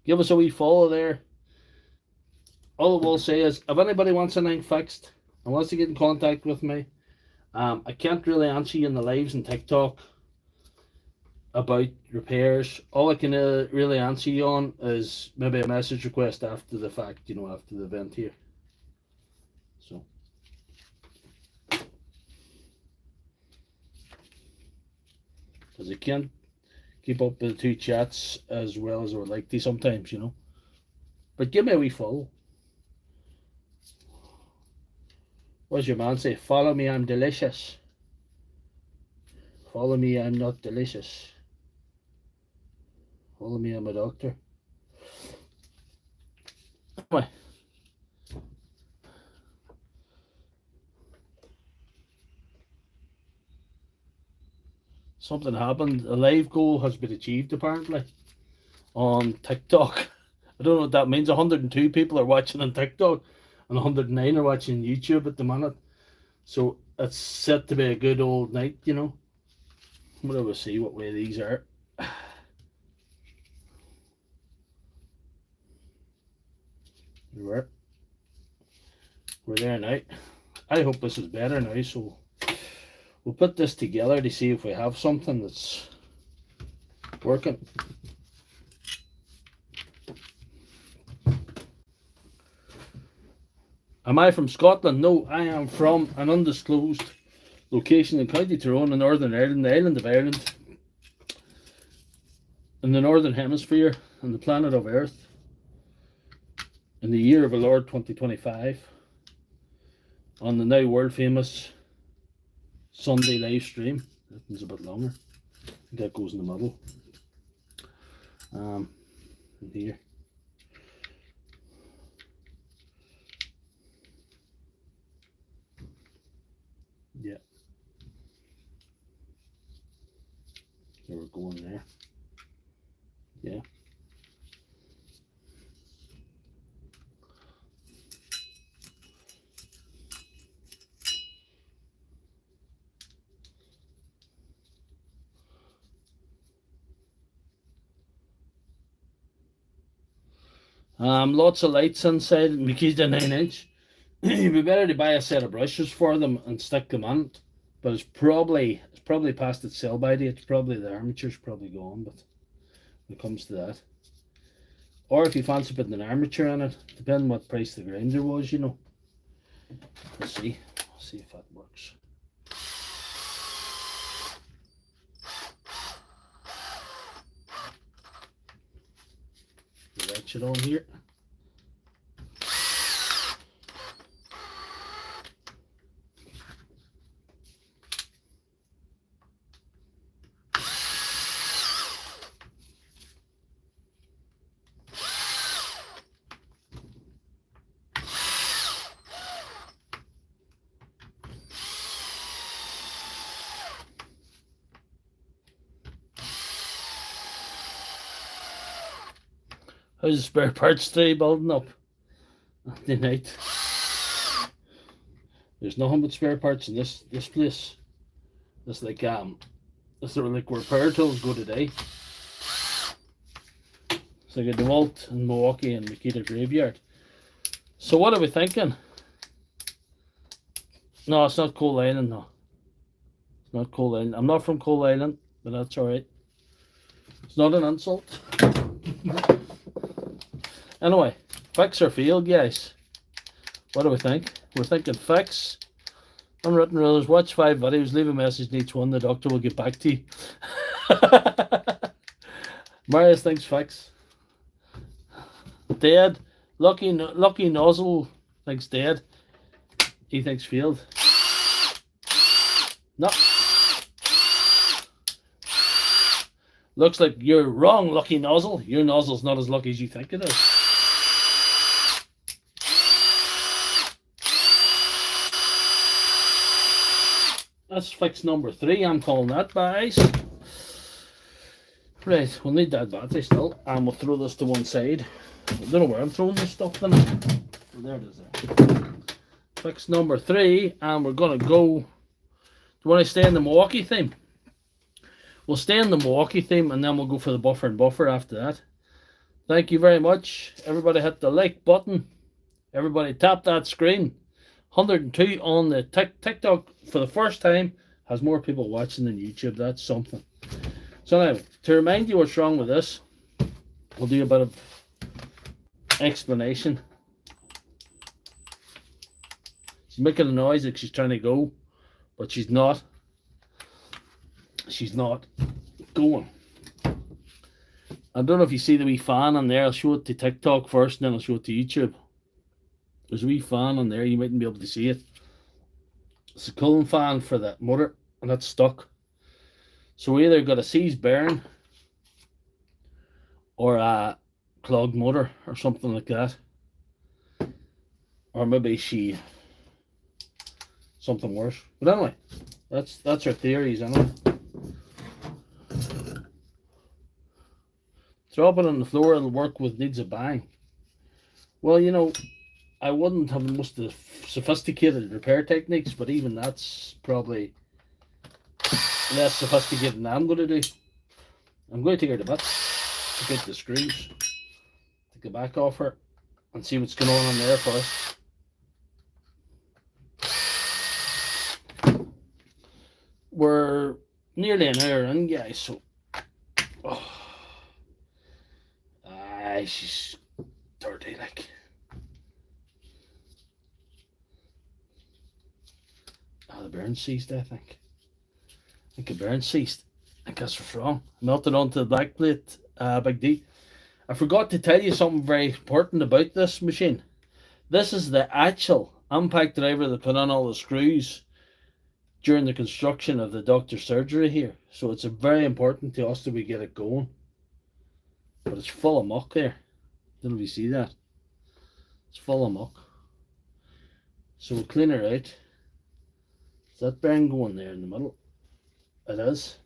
Give us a wee follow there. All I will say is, if anybody wants anything fixed and wants to get in contact with me, I can't really answer you in the lives and TikTok about repairs. All I can really answer you on is maybe a message request after the fact, you know, after the event here. So. Because I can't keep up with the two chats as well as I would like to sometimes, you know. But give me a wee follow. What does your man say? Follow me, I'm delicious. Follow me, I'm not delicious. Follow me, I'm a doctor. Anyway. Something happened. A live goal has been achieved apparently on TikTok. I don't know what that means. 102 people are watching on TikTok and 109 are watching YouTube at the minute. So it's set to be a good old night, you know. We'll see what way these are. We're there now. I hope this is better now, so we'll put this together to see if we have something that's working. Am I from Scotland? No, I am from an undisclosed location in County Tyrone in Northern Ireland, the island of Ireland, in the Northern Hemisphere, on the planet of Earth, in the year of our Lord 2025, on the now world famous Sunday live stream. That one's a bit longer. I think that goes in the middle. In here. Yeah. So we're going there. Yeah. Lots of lights inside. My key's a 9-inch. It'd be better to buy a set of brushes for them and stick them on it. But it's probably past its sell by date. It's probably the armature's probably gone, but when it comes to that. Or if you fancy putting an armature in it, depending what price the grinder was, you know. Let's see. See if that works. Ratchet on here. How's the spare parts tray building up? The night. There's nothing but spare parts in this place. It's like where power tools go today. It's like a Dewalt in Milwaukee and Makita Graveyard. So what are we thinking? No, it's not Coal Island, no. It's not Coal Island. I'm not from Coal Island, but that's alright. It's not an insult. Anyway, fix or fail, guys. What do we think? We're thinking fix. Unwritten rules, watch 5 videos, leave a message in each one, the doctor will get back to you. Marius thinks fix. Dead. Lucky Nozzle thinks dead. He thinks failed. No. Looks like you're wrong, Lucky Nozzle. Your nozzle's not as lucky as you think it is. That's fix number 3. I'm calling that, guys. Right, we'll need that battery still, and we'll throw this to one side. I don't know where I'm throwing this stuff then. Oh, there it is there. Fix number 3, and we're gonna go. Do you want to stay in the Milwaukee theme? We'll stay in the Milwaukee theme, and then we'll go for the buffer and buffer after that. Thank you very much. Everybody hit the like button. Everybody tap that screen. 102 on the TikTok for the first time. Has more people watching than YouTube. That's something. So now, to remind you what's wrong with this, we'll do a bit of explanation. She's making a noise like she's trying to go, but she's not. She's not going. I don't know if you see the wee fan on there. I'll show it to TikTok first, and then I'll show it to YouTube. There's a wee fan on there. You mightn't be able to see it. It's a cooling fan for the motor, and that's stuck. So we either got a seized bearing or a clogged motor or something like that. Or maybe something worse. But anyway, that's our theories, anyway. Drop it on the floor, it'll work with needs a bang. Well, you know, I wouldn't have most of the sophisticated repair techniques, but even that's probably less sophisticated than I'm going to do. I'm going to take her to bits to get the screws, take the back off her, and see what's going on there first. We're nearly an hour in, guys, so she's dirty, like. The bearing seized, I think. I think the bearing seized. I think that's what's wrong. Melted onto the black plate, Big D. I forgot to tell you something very important about this machine. This is the actual impact driver that put on all the screws during the construction of the doctor's surgery here. So it's very important to us that we get it going. But it's full of muck there. Don't know if you see that. It's full of muck. So we'll clean her out. Is that bearing going there in the middle? It is.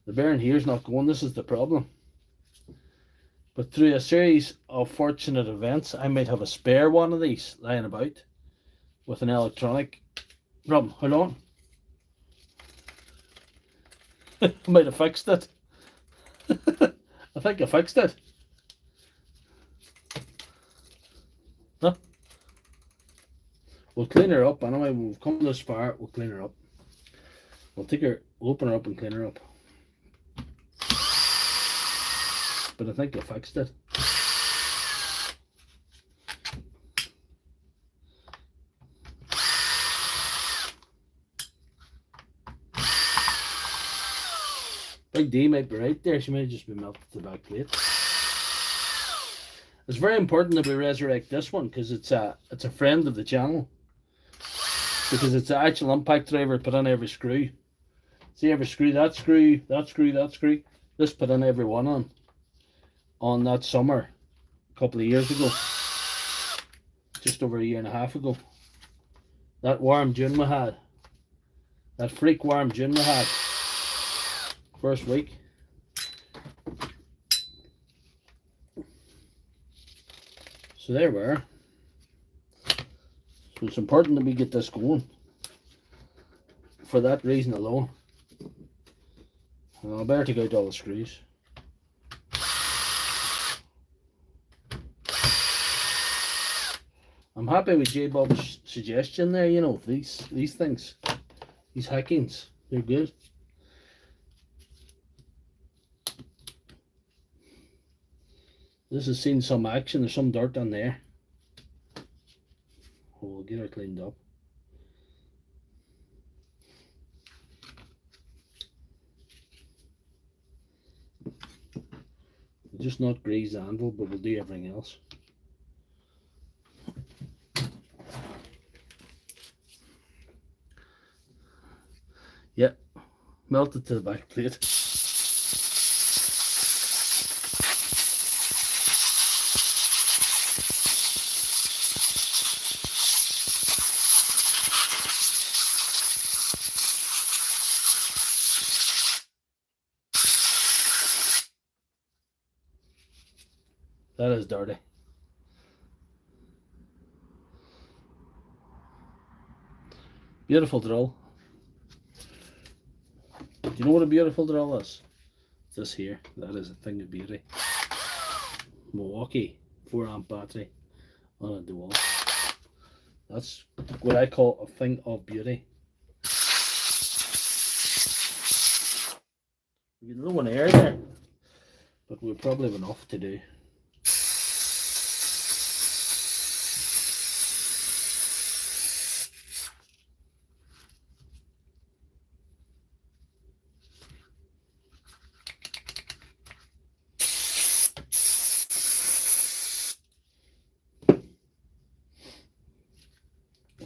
The bearing here is not going. This is the problem. But through a series of fortunate events, I might have a spare one of these lying about with an electronic problem. Hold on. I might have fixed it. I think I fixed it. We'll clean her up anyway. We've come this far. We'll clean her up. We'll take her, open her up and clean her up. But I think I fixed it. Big D might be right there. She might just be melted to the back plate. It's very important that we resurrect this one because it's a friend of the channel. Because it's the actual impact driver put on every screw. See every screw, that screw, that screw, that screw. This put in every one on that summer a couple of years ago. Just over a year and a half ago. That warm June we had. That freak warm June we had. First week. So there we are. So it's important that we get this going. For that reason alone. I better take out all the screws. I'm happy with J Bob's suggestion there, you know, these things. These hackings, they're good. This has seen some action, there's some dirt on there. Oh, we'll get her cleaned up. We'll just not grease the anvil, but we'll do everything else. Yep, melted to the back plate. That is dirty. Beautiful drill. Do you know what a beautiful drill is? It's this here. That is a thing of beauty. Milwaukee 4-amp battery on a Dewalt. That's what I call a thing of beauty. We get a little air there, but we'll probably have enough to do.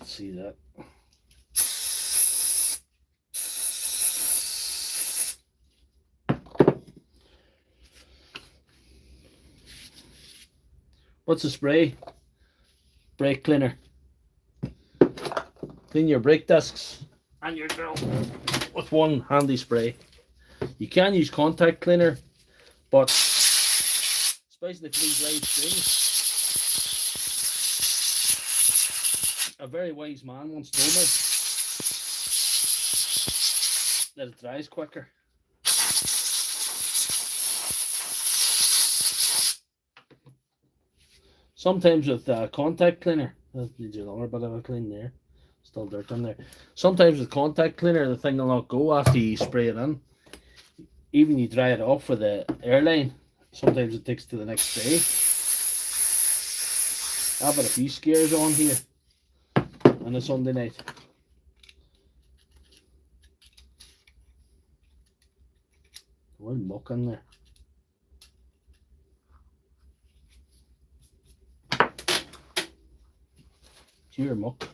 See that. What's a spray? Brake cleaner. Clean your brake discs and your drill with one handy spray. You can use contact cleaner, but especially for these live streams, a very wise man once told me that it dries quicker. Sometimes with contact cleaner, that needs another bit of a clean there. Still dirt in there. Sometimes with contact cleaner, the thing will not go after you spray it in. Even you dry it off with the airline, sometimes it takes to the next day. I've had a few scares on here on a Sunday night. One muck in there. Sheer muck.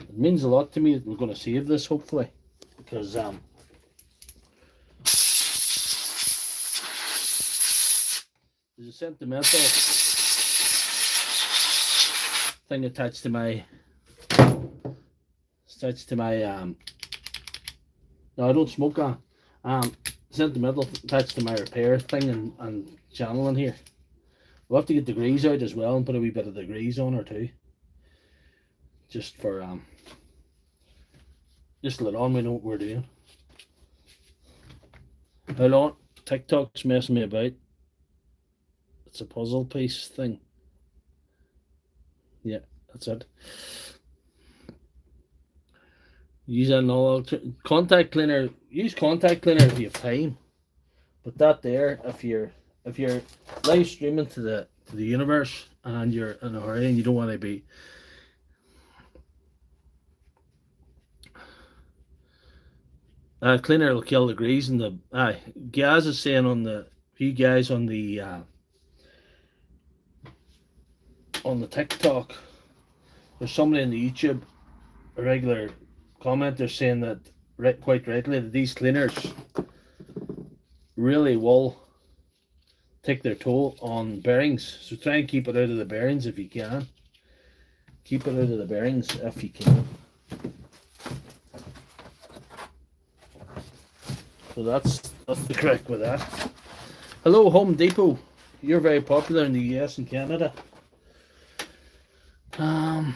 It means a lot to me that we're going to save this, hopefully, because there's a sentimental thing attached to my no, I don't smoke on. Sentimental attached to my repair thing and channel in here. We'll have to get the grease out as well and put a wee bit of the grease on her too. Just for just let on we know what we're doing. Hold on, TikTok's messing me about. It's a puzzle piece thing. Yeah, that's it. Use an all contact cleaner. Use contact cleaner if you have time. But that there, if you're live streaming to the universe and you're in a hurry and you don't want to be cleaner will kill the grease and the Gaz is saying on the few guys on the TikTok, there's somebody in the YouTube, a regular commenter saying that quite rightly that these cleaners really will take their toll on bearings. So try and keep it out of the bearings if you can. Keep it out of the bearings if you can. So that's the crack with that. Hello, Home Depot. You're very popular in the US and Canada. Yeah,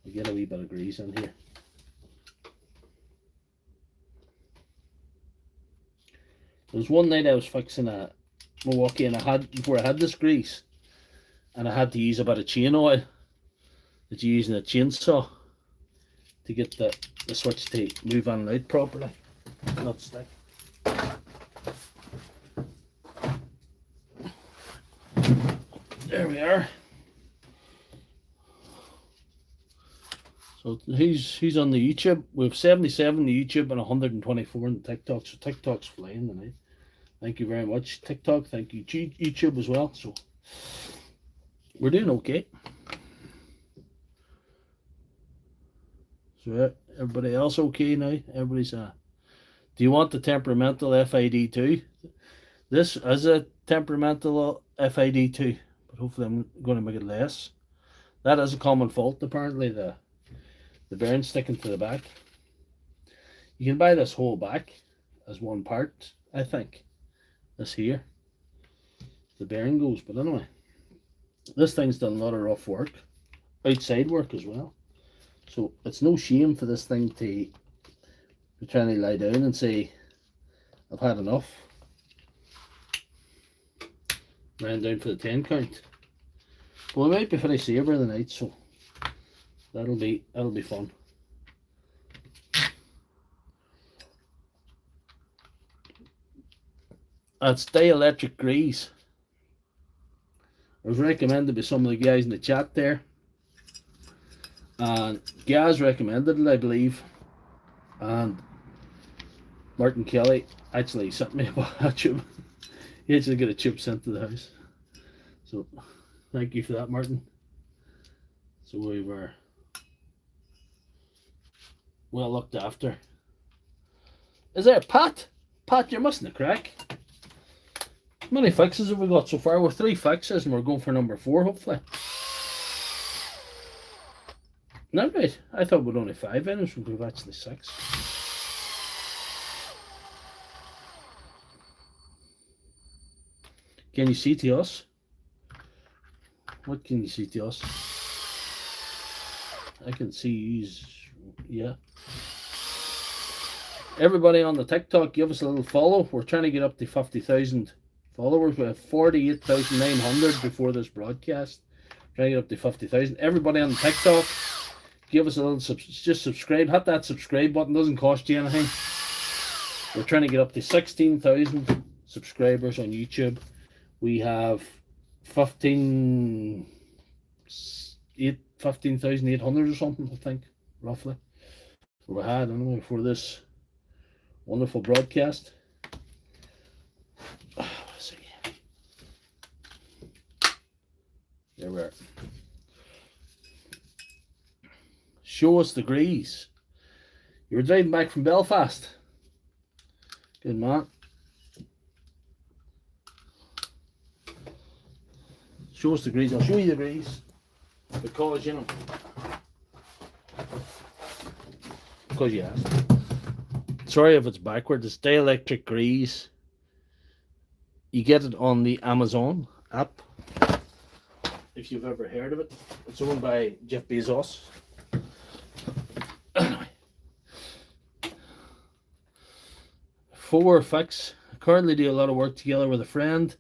we get a wee bit of grease in here. There was one night I was fixing a Milwaukee and before I had this grease, and I had to use a bit of chain oil that you use in a chainsaw to get the switch to move in and out properly, not stick. There we are. So he's on the YouTube. We have 77 on the YouTube and 124 on the TikTok. So TikTok's flying tonight. Thank you very much, TikTok. Thank you, YouTube as well. So we're doing okay. So everybody else okay now? Everybody's do you want the temperamental FID2? This is a temperamental FID2, but hopefully I'm going to make it less. That is a common fault apparently, the bearing sticking to the back. You can buy this whole back as one part, I think. This here, the bearing goes, but anyway, this thing's done a lot of rough work, outside work as well. So it's no shame for this thing to be trying to lie down and say, I've had enough. Ran down for the 10 count. Well, we might be finished here by the night, so that'll be fun. That's dielectric grease. It was recommended by some of the guys in the chat there. And Gaz recommended it, I believe. And Martin Kelly actually sent me a tube. He actually got a tube sent to the house. So thank you for that, Martin. So we were well looked after. Is there Pat? Pat, you're missing a crack. How many fixes have we got so far? We're 3 fixes and we're going for number 4, hopefully. No, right. I thought we'd only 5 in, so we've actually 6. Can you see to us? What can you see to us? I can see you. Yeah. Everybody on the TikTok, give us a little follow. We're trying to get up to 50,000 followers. We have 48,900 before this broadcast. Trying to get up to 50,000. Everybody on the TikTok, give us a little just subscribe. Hit that subscribe button. Doesn't cost you anything. We're trying to get up to 16,000 subscribers on YouTube. We have 15,800 or something, I think, roughly. We had anyway for this wonderful broadcast. Let's see. There we are. Show us the grease. You were driving back from Belfast. Good man. Show us the grease. I'll show you the grease because you know. Because you asked. Sorry if it's backward. It's dielectric grease. You get it on the Amazon app. If you've ever heard of it. It's owned by Jeff Bezos. 4 fix. I currently do a lot of work together with a friend.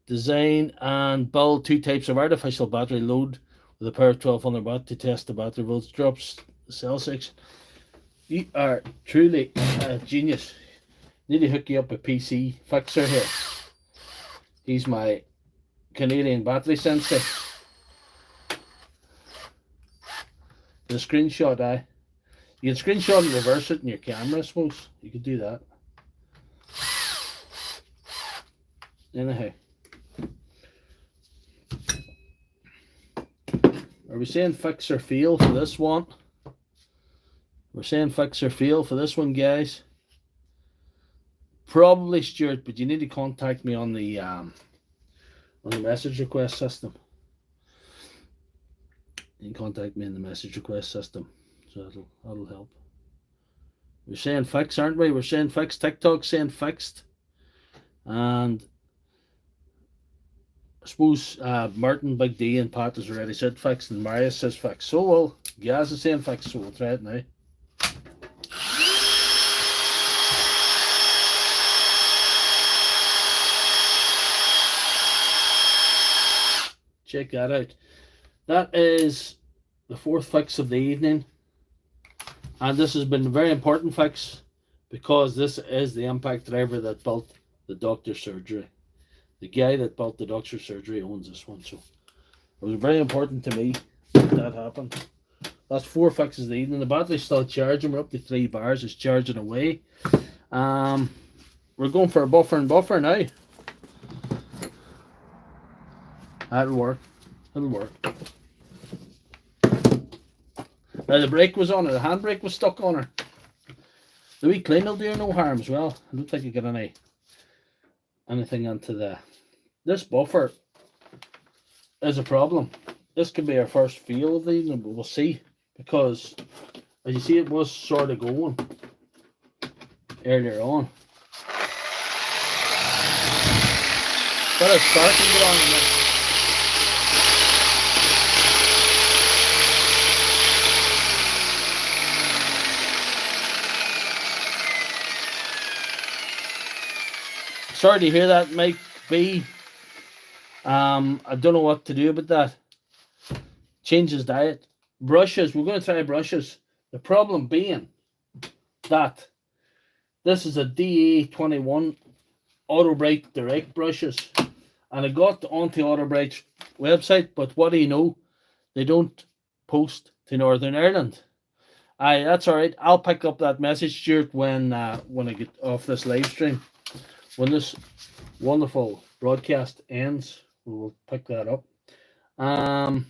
Design and build 2 types of artificial battery load with a pair of 1200 watt to test the battery voltage drops cell section. You are truly a genius. Need to hook you up a PC fixer here. He's my Canadian battery sensei. The screenshot, you can screenshot and reverse it in your camera, I suppose. You could do that. Anyhow. Are we saying fix or fail for this one? We're saying fix or fail for this one, guys. Probably Stuart, but you need to contact me on the message request system. You can contact me in the message request system, so that'll help. We're saying fix, aren't we? We're saying fix. TikTok saying fixed, and I suppose Martin, Big D, and Pat has already said fixed, and Marius says fixed. So well, Gaz is saying fixed, so we'll try it now. Check that out. That is the 4th fix of the evening, and this has been a very important fix because this is the impact driver that built the doctor's surgery. The guy that built the doctor's surgery owns this one, so it was very important to me that happened. That's 4 fixes of the evening. The battery's still charging. We're up to 3 bars. It's charging away. We're going for a buffer and buffer now. That'll work. It'll work. Now the brake was on her. The handbrake was stuck on her. The wee clean will do her no harm as well. I don't think I got anything into this buffer is a problem. This could be our first fail of the evening, but we'll see, because as you see, it was sort of going earlier on. But it's starting to get on in this. Sorry to hear that, Mike B. I don't know what to do about that. Change his diet. Brushes. We're going to try brushes. The problem being that this is a DA21 Auto Bright Direct brushes. And I got onto Auto Bright's website, but what do you know? They don't post to Northern Ireland. Aye, that's alright. I'll pick up that message, Stuart, when I get off this live stream. When this wonderful broadcast ends, we will pick that up. I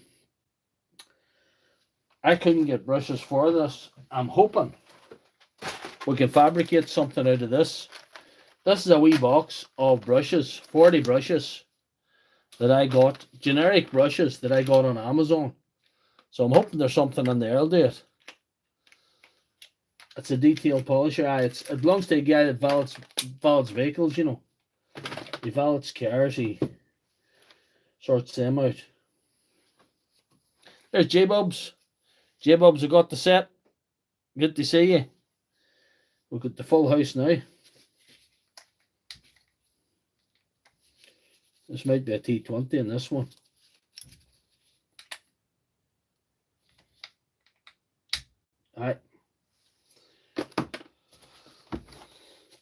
couldn't get brushes for this. I'm hoping we can fabricate something out of this. This is a wee box of brushes, 40 brushes that I got, generic brushes that I got on Amazon. So I'm hoping there's something in there. I'll do it. It's a detail polisher. It belongs to a guy that valets vehicles, you know. He valets cars. He sorts them out. There's J-Bubs. J-Bubs have got the set. Good to see you. We've got the full house now. This might be a T20 in this one. Alright.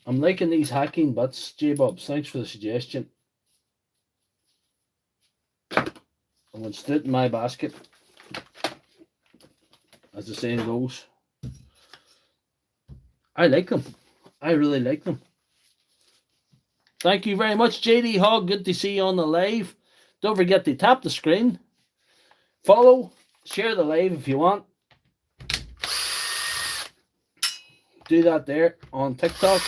I'm liking these hacking butts, J-Bubs. Thanks for the suggestion. I went straight in my basket, as the saying goes. I like them. I really like them. Thank you very much, JD Hogg. Good to see you on the live. Don't forget to tap the screen, follow, share the live if you want. Do that there on TikTok.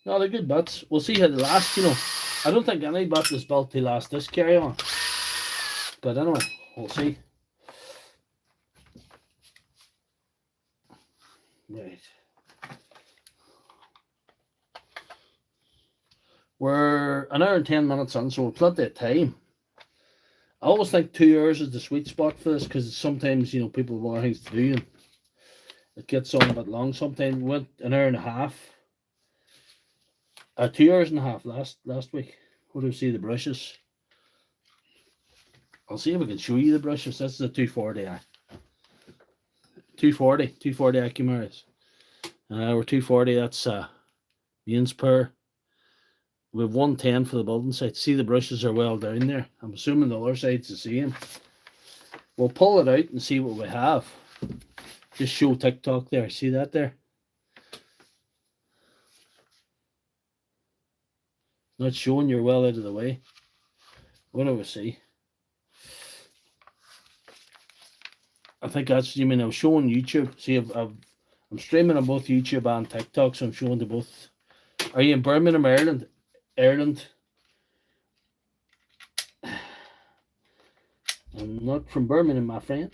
No, they're good butts. We'll see how they last, you know. I don't think any butt is built to last this carry on. But anyway, we'll see. Right. We're an hour and 10 minutes on, so we've plenty of time. I always think 2 hours is the sweet spot for this, because sometimes, you know, people have other things to do. And It gets on a bit long. Sometimes went an hour and a half. 2 hours and a half last week. What do you see the brushes? I'll see if I can show you the brushes. This is a 240. 240 Acumaris. We're 240. That's mains per. We have 110 for the building site. See, the brushes are well down there. I'm assuming the other side's the same. We'll pull it out and see what we have. Just show TikTok there. See that there? Not showing, you're well out of the way. What do we see? I think that's, you mean, I'm showing YouTube. See, I'm streaming on both YouTube and TikTok, so I'm showing to both. Are you in Birmingham, Ireland? Ireland? I'm not from Birmingham, my friend.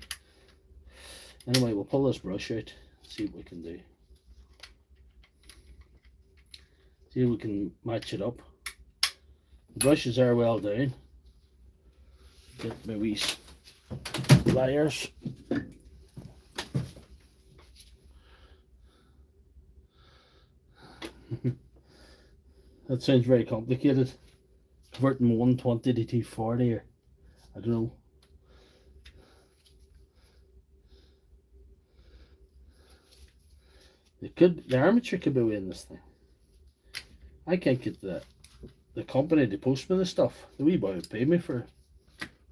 Anyway, we'll pull this brush out, see what we can do. See if we can match it up. The brushes are well down. Get my wee pliers. That sounds very complicated. Converting 120 to 240, or I don't know. The armature could be weighing this thing. I can't get the company to post me the stuff. The wee boy would pay me for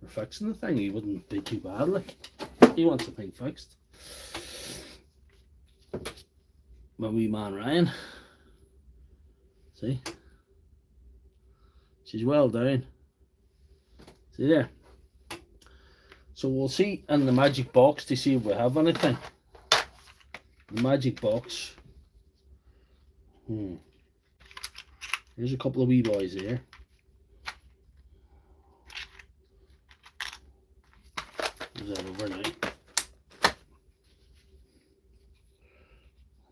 fixing the thing. He wouldn't be too bad, like. He wants the thing fixed. My wee man Ryan. See? She's well down. See there? So we'll see in the magic box to see if we have anything. The magic box. There's a couple of wee boys here. Is that over now?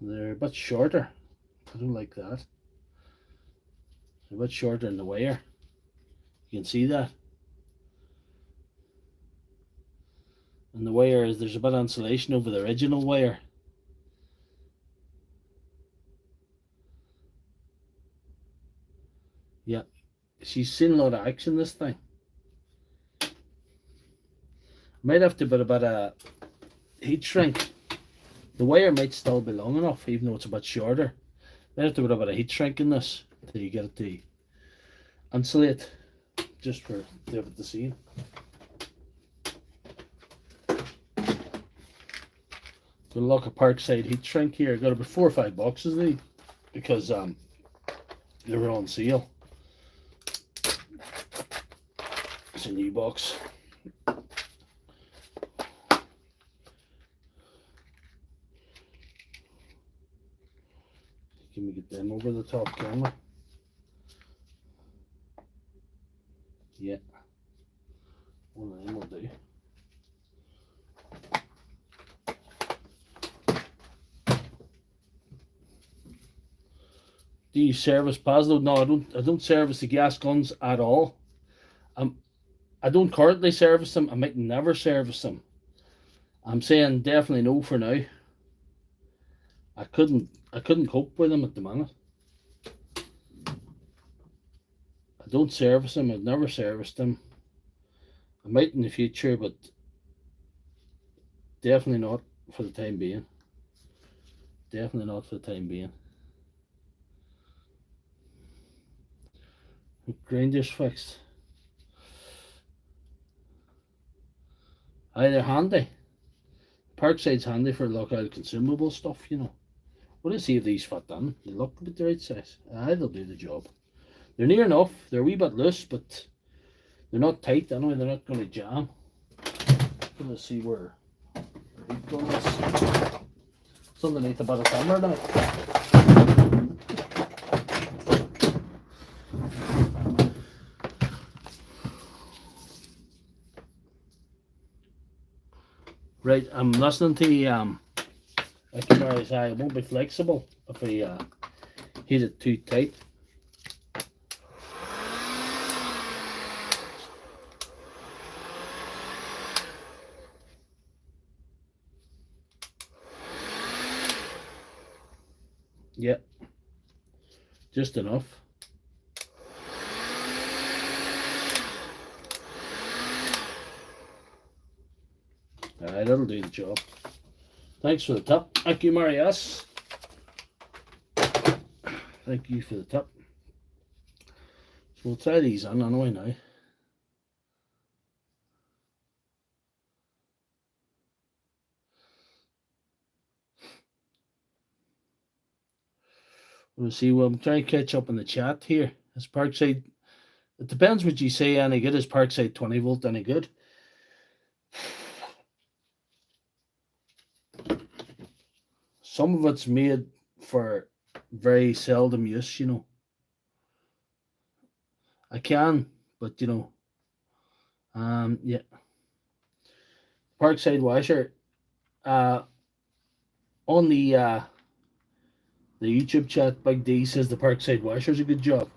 They're a bit shorter. I don't like that. They're a bit shorter in the wire. You can see that. And the wire is, there's a bit of insulation over the original wire. Yeah, she's seen a lot of action, this thing. Might have to put a bit of heat shrink. The wire might still be long enough, even though it's a bit shorter. Might have to put a bit of heat shrink in this until you get it to insulate, just for the scene. Gonna look a Parkside heat shrink here. Got about 4 or 5 boxes of these because they were on sale. It's a new box. Can we get them over the top camera? Yeah. One of them will do. Do you service Paslow? No, I don't service the gas guns at all. I don't currently service them. I might never service them. I'm saying definitely no for now. I couldn't cope with them at the minute. I don't service them. I've never serviced them. I might in the future, but definitely not for the time being. Definitely not for the time being. Grinder's fixed. Aye, they're handy. Parkside's handy for local consumable stuff, you know. We'll see if these fit in. They look a bit the right size. Aye, they'll do the job. They're near enough. They're a wee bit loose, but they're not tight anyway. They're not going to jam. Let's see where heat gun is. It's underneath a bit of timber now. Right, I'm listening to it won't be flexible if I heat it too tight. Yeah, just enough. Alright, that'll do the job. Thanks for the tip. Thank you, Marias. Thank you for the tip. So we'll try these on anyway now. We'll see. Well, I'm trying to catch up in the chat here. Is Parkside, it depends what you say any good. Is Parkside 20 volt any good? Some of it's made for very seldom use, you know. I can, but you know, yeah. Parkside washer, on the YouTube chat, Big D says the Parkside washer is a good job.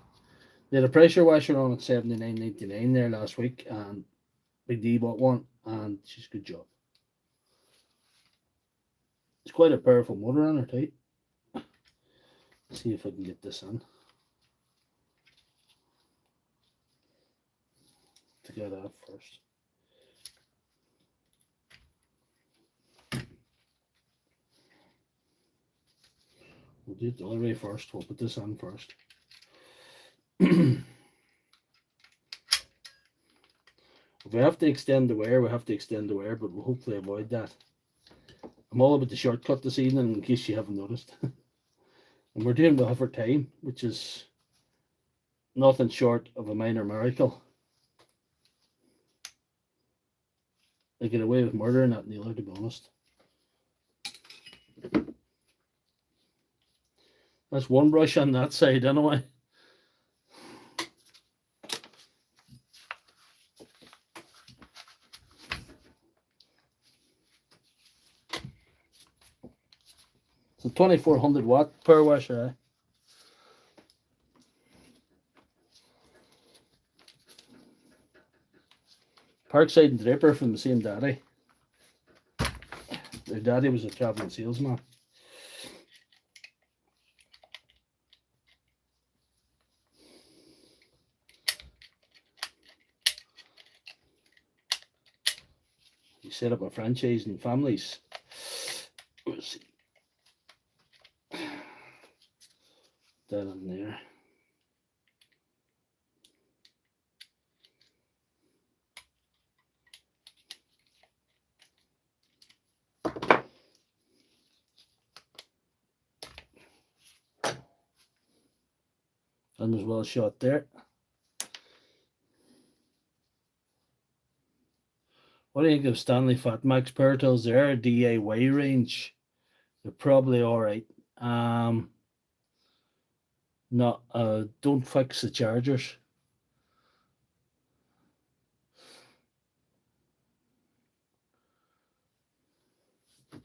They had a pressure washer on at $79.99 there last week, and Big D bought one, and she's a good job. It's quite a powerful motor on her too. Let's see if I can get this in. To get that first. We'll do it the other way first. We'll put this on first. If we have to extend the wire, we have to extend the wire, but we'll hopefully avoid that. I'm all about the shortcut this evening, in case you haven't noticed. And we're doing well for time, which is nothing short of a minor miracle. I get away with murdering that Nealer, to be honest. That's one brush on that side anyway. It's a 2400 watt power washer, eh? Parkside and Draper from the same daddy. Their daddy was a traveling salesman. He set up a franchise in families. Let's see. That in there. That was well shot there. What do you think of Stanley Fatmax power tools? They're DIY range. They're probably alright. Don't fix the chargers. I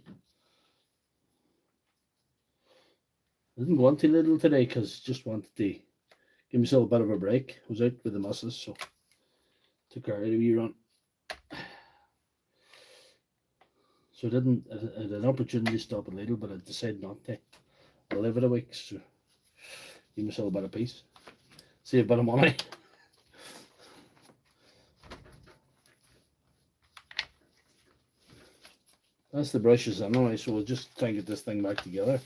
didn't want too little today because just wanted to give myself a bit of a break. I was out with the missus, so took her out a wee run. So I had an opportunity to stop a little, but I decided not to. I'll live it a week, so give myself a bit of peace. Save a bit of money. That's the brushes anyway, so we'll just try and get this thing back together.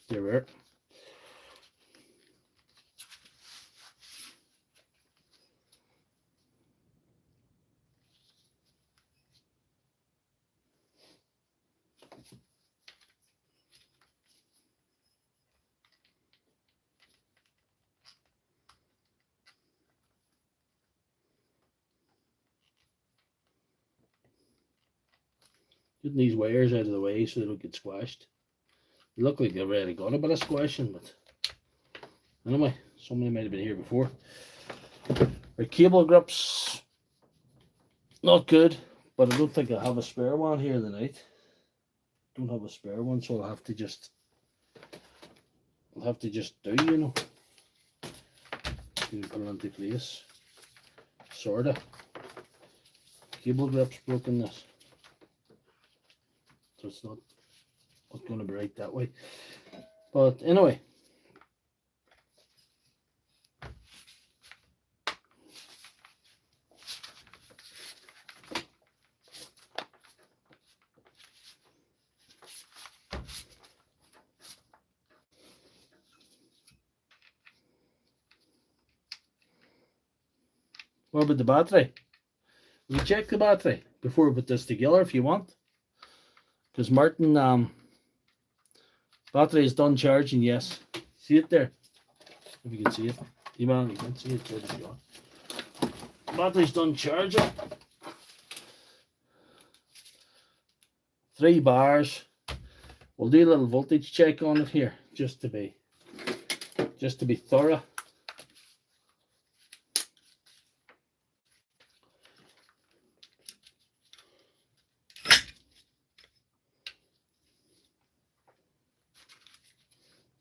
There we are. Getting these wires out of the way so they don't get squashed. They look like they've already got a bit of squashing, but anyway, somebody might have been here before. Our cable grips, not good, but I don't think I have a spare one here tonight. Don't have a spare one, so I'll have to just do, you know. You can put it into place, sorta. cable grip's broken this. So it's not going to be right that way. But anyway. What about the battery? We check the battery before we put this together if you want. Because Martin, battery is done charging, yes. See it there? If you can see it. You can see it there. Battery's done charging. 3 bars. We'll do a little voltage check on it here, just to be thorough.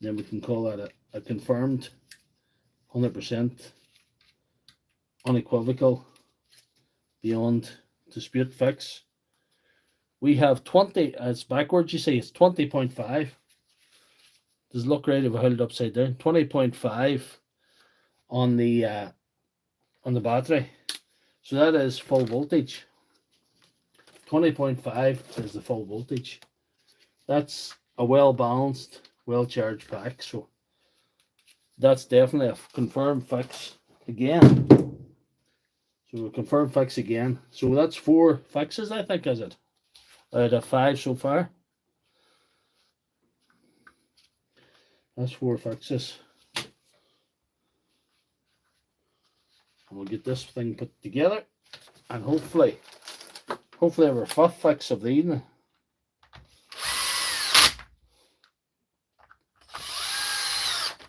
Then we can call that a confirmed 100% unequivocal, beyond dispute fix. We have 20, it's backwards, you see, it's 20.5. Does it look right if I hold it upside down? 20.5 on the battery. So that is full voltage. 20.5 is the full voltage. That's a well balanced, well charged pack. So that's definitely a confirmed fix again. So a confirmed fix again. So that's 4 fixes, I think, is it? Out of 5 so far. That's 4 fixes. And we'll get this thing put together, and hopefully our 5th fix of the evening.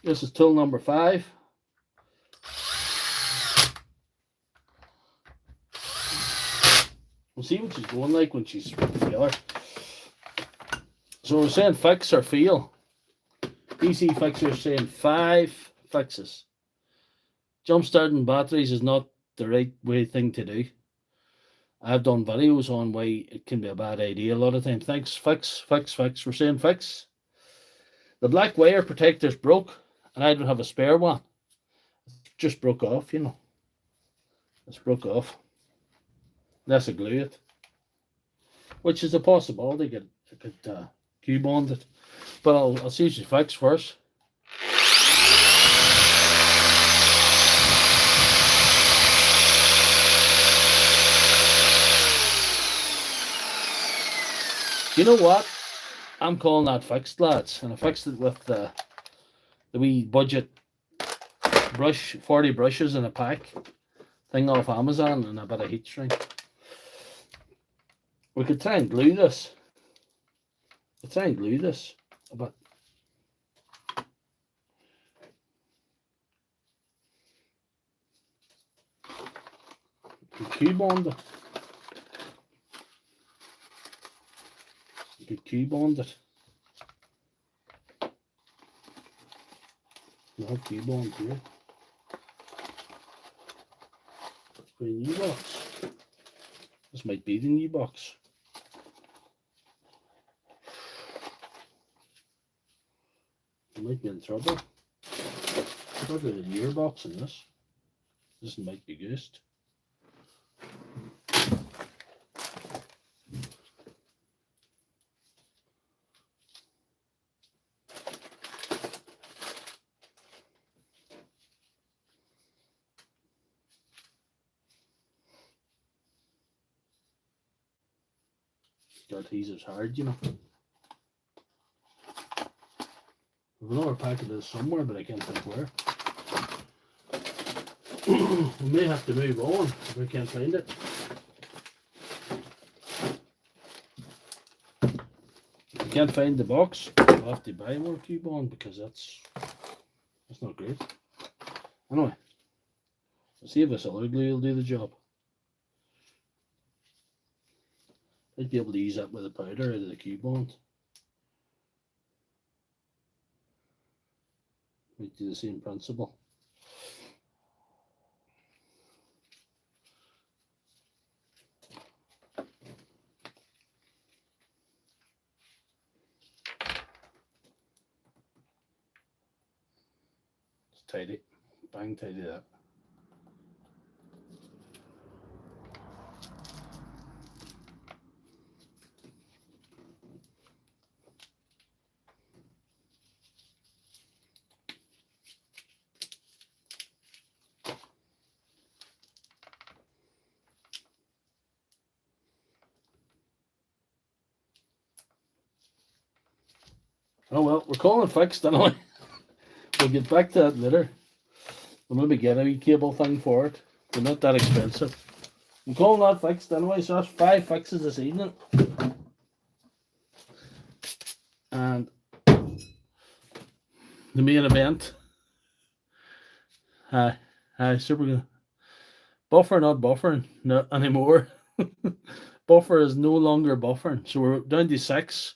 This is tool number 5. We'll see what she's going like when she's put together. So we're saying fix or fail. PC fixers saying 5 fixes. Jump starting batteries is not the right thing to do. I've done videos on why it can be a bad idea a lot of times. Thanks, fix. We're saying fix. The black wire protector's broke, and I don't have a spare one. It just broke off, you know. It's broke off. Let's glue it, which is a possibility. I could Q-bond it, but I'll see if she fix first. You know what? I'm calling that fixed, lads, and I fixed it with the wee budget brush, 40 brushes in a pack thing off Amazon, and a bit of heat shrink. We could try and glue this. A bit. We could Q-bond it. We have Q-bond here. For a new box. This might be the new box. You might be in trouble. Probably the newer box in this. This might be goosed. The adhesive's hard, you know. There's another packet of this somewhere, but I can't think where. We may have to move on if we can't find it. If we can't find the box, we'll have to buy more Q-bond, because that's not great. Anyway, let's see if this other glue will do the job. I'd be able to use that with the powder out of the Q-bond. Might do the same principle. tidy. Bang tidy that. Oh well, we're calling it fixed anyway. We'll get back to that later. We'll maybe get a wee cable thing for it. They're not that expensive. I'm calling that fixed anyway, so that's 5 fixes this evening. And the main event. Hi, super good. Buffer, not buffering, not anymore. Buffer is no longer buffering. So we're down to 6.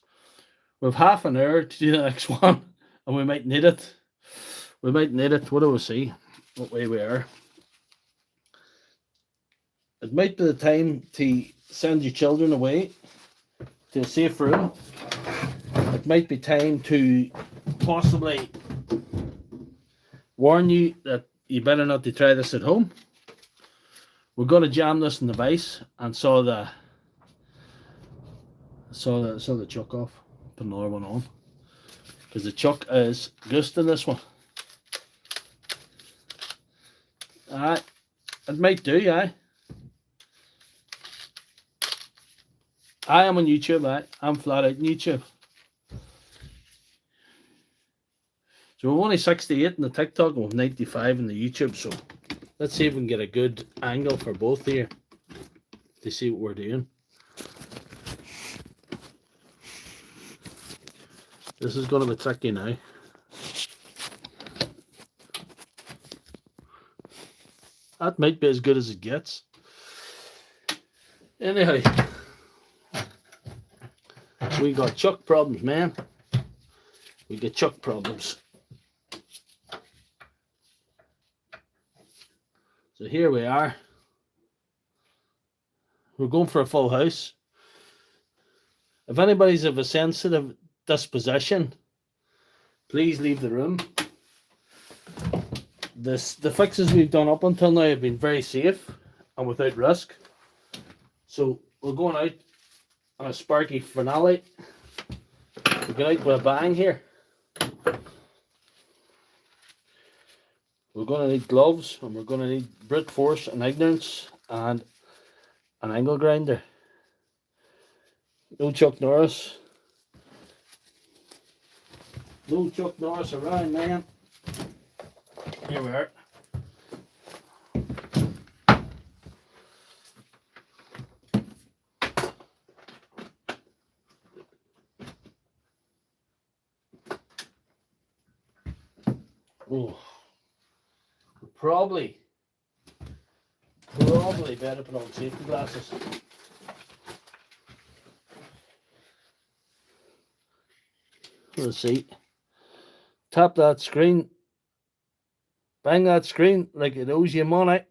We have half an hour to do the next one, and we might need it. We might need it. What do we see? What way we are? It might be the time to send your children away to a safe room. It might be time to possibly warn you that you better not to try this at home. We're going to jam this in the vise and saw the chuck off. Put another one on because the chuck is ghost in this one. Aye, it might do. Aye, I am on YouTube. Aye, I'm flat out on YouTube. So we're only 68 in the TikTok and we're 95 in the YouTube. So let's see if we can get a good angle for both here to see what we're doing. This is going to be tricky now. That might be as good as it gets. Anyhow, we got chuck problems, man. We got chuck problems. So here we are. We're going for a full house. If anybody's of a sensitive disposition, please leave the room. The fixes we've done up until now have been very safe and without risk. So we're going out on a sparky finale. We're going out with a bang here. We're going to need gloves, and we're going to need brute force and ignorance and an angle grinder. No Chuck Norris. No Chuck Norris around, man. Here we are. Oh. Probably better put on safety glasses. Let's see. Tap that screen. Bang that screen like it owes you money.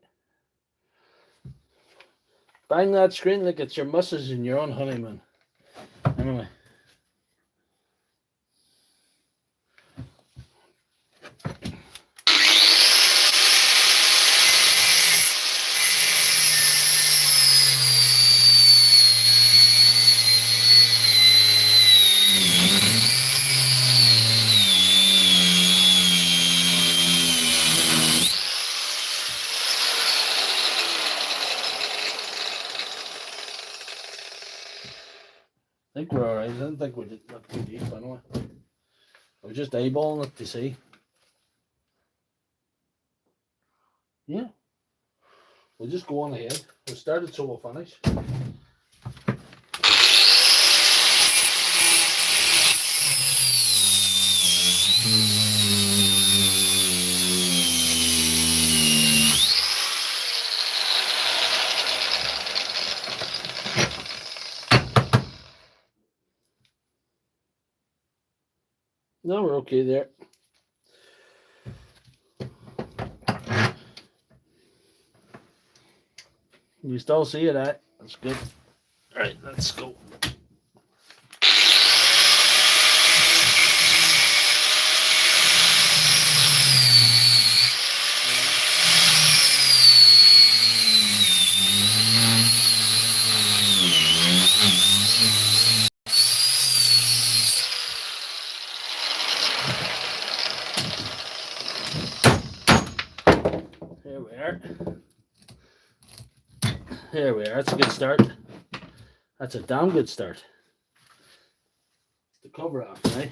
Bang that screen like it's your missus and you're on honeymoon. Anyway. I think we're alright. I didn't think we did that too deep anyway. I was just eyeballing it to see. Yeah. We'll just go on ahead. We started, so we'll finish. No, we're okay there. You still see it, eh? That's good. Alright, let's go. Here we are. Here we are. That's a good start. That's a damn good start. The cover off, right?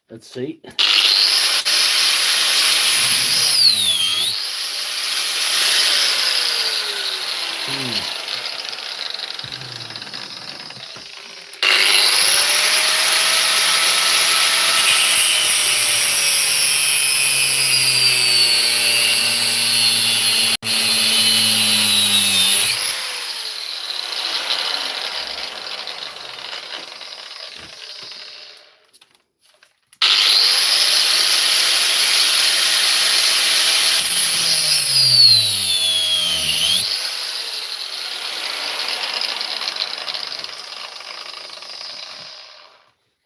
Let's see.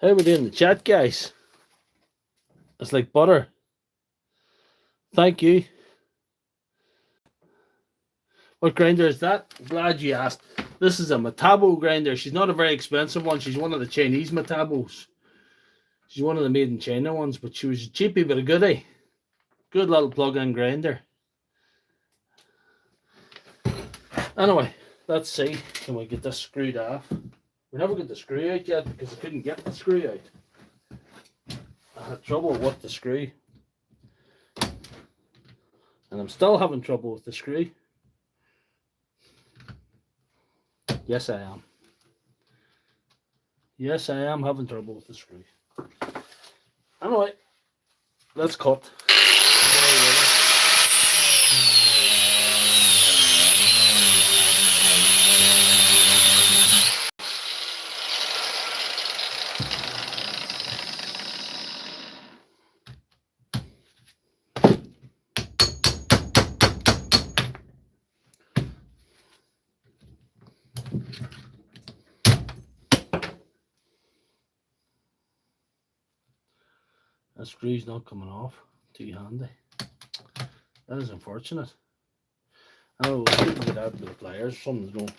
How we doing in the chat, guys? It's like butter. Thank you. What grinder is that? Glad you asked. This is a Metabo grinder. She's not a very expensive one. She's one of the Chinese Metabos. She's one of the made in China ones, but she was cheapy but a goodie. Good little plug-in grinder. Anyway, let's see. Can we get this screwed off? We never got the screw out yet because I couldn't get the screw out. I had trouble with the screw. And I'm still having trouble with the screw. Yes, I am. Yes, I am having trouble with the screw. Anyway, let's cut. That screw's not coming off. Too handy. That is unfortunate. Oh, we'll see if we get out with the pliers. Something's going.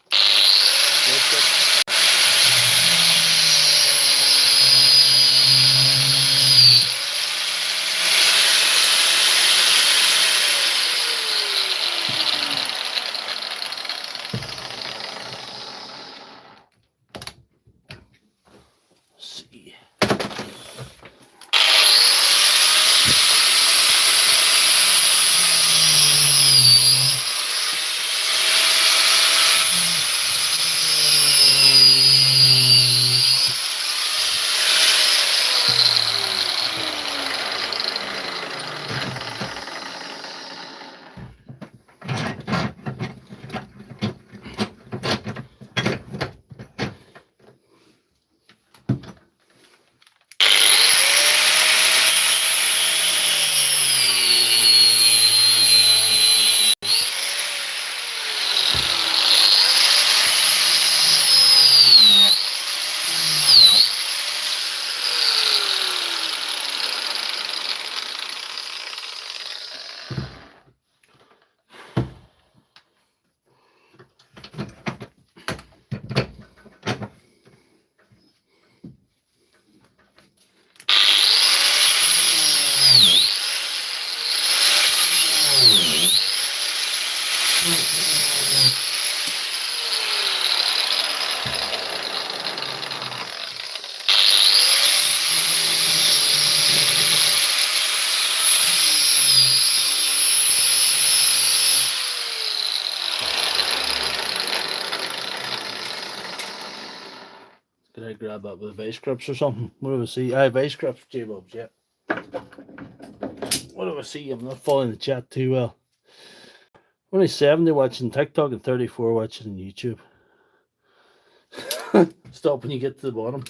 See. grab that with vice grips or something. What do I see? Aye, vice grips, J-Bobs, yeah. What do I see? I'm not following the chat too well. Only 70 watching TikTok and 34 watching YouTube. Stop when you get to the bottom.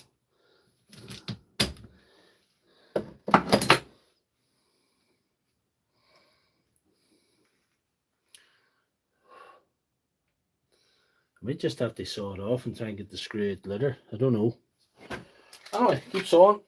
I might just have to saw it off and try and get the screw out later. I don't know. Anyway, keep sawing.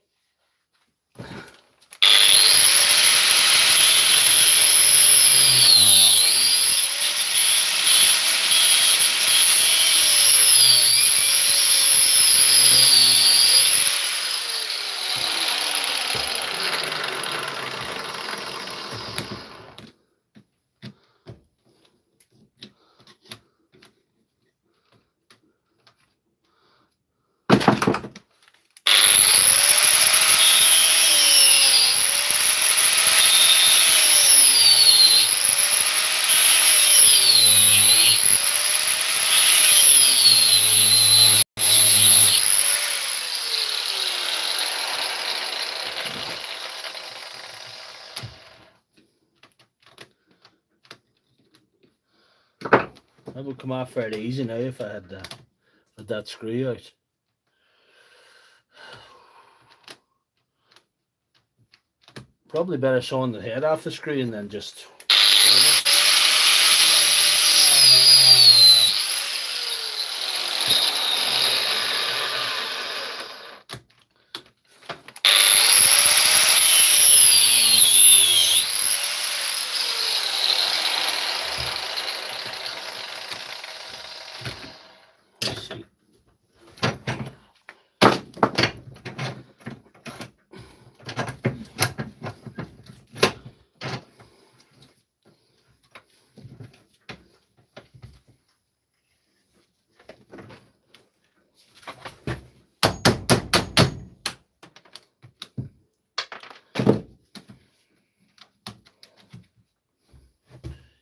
That would come off fairly easy now if I had that screw out. Probably better sawing the head off the screw and then just.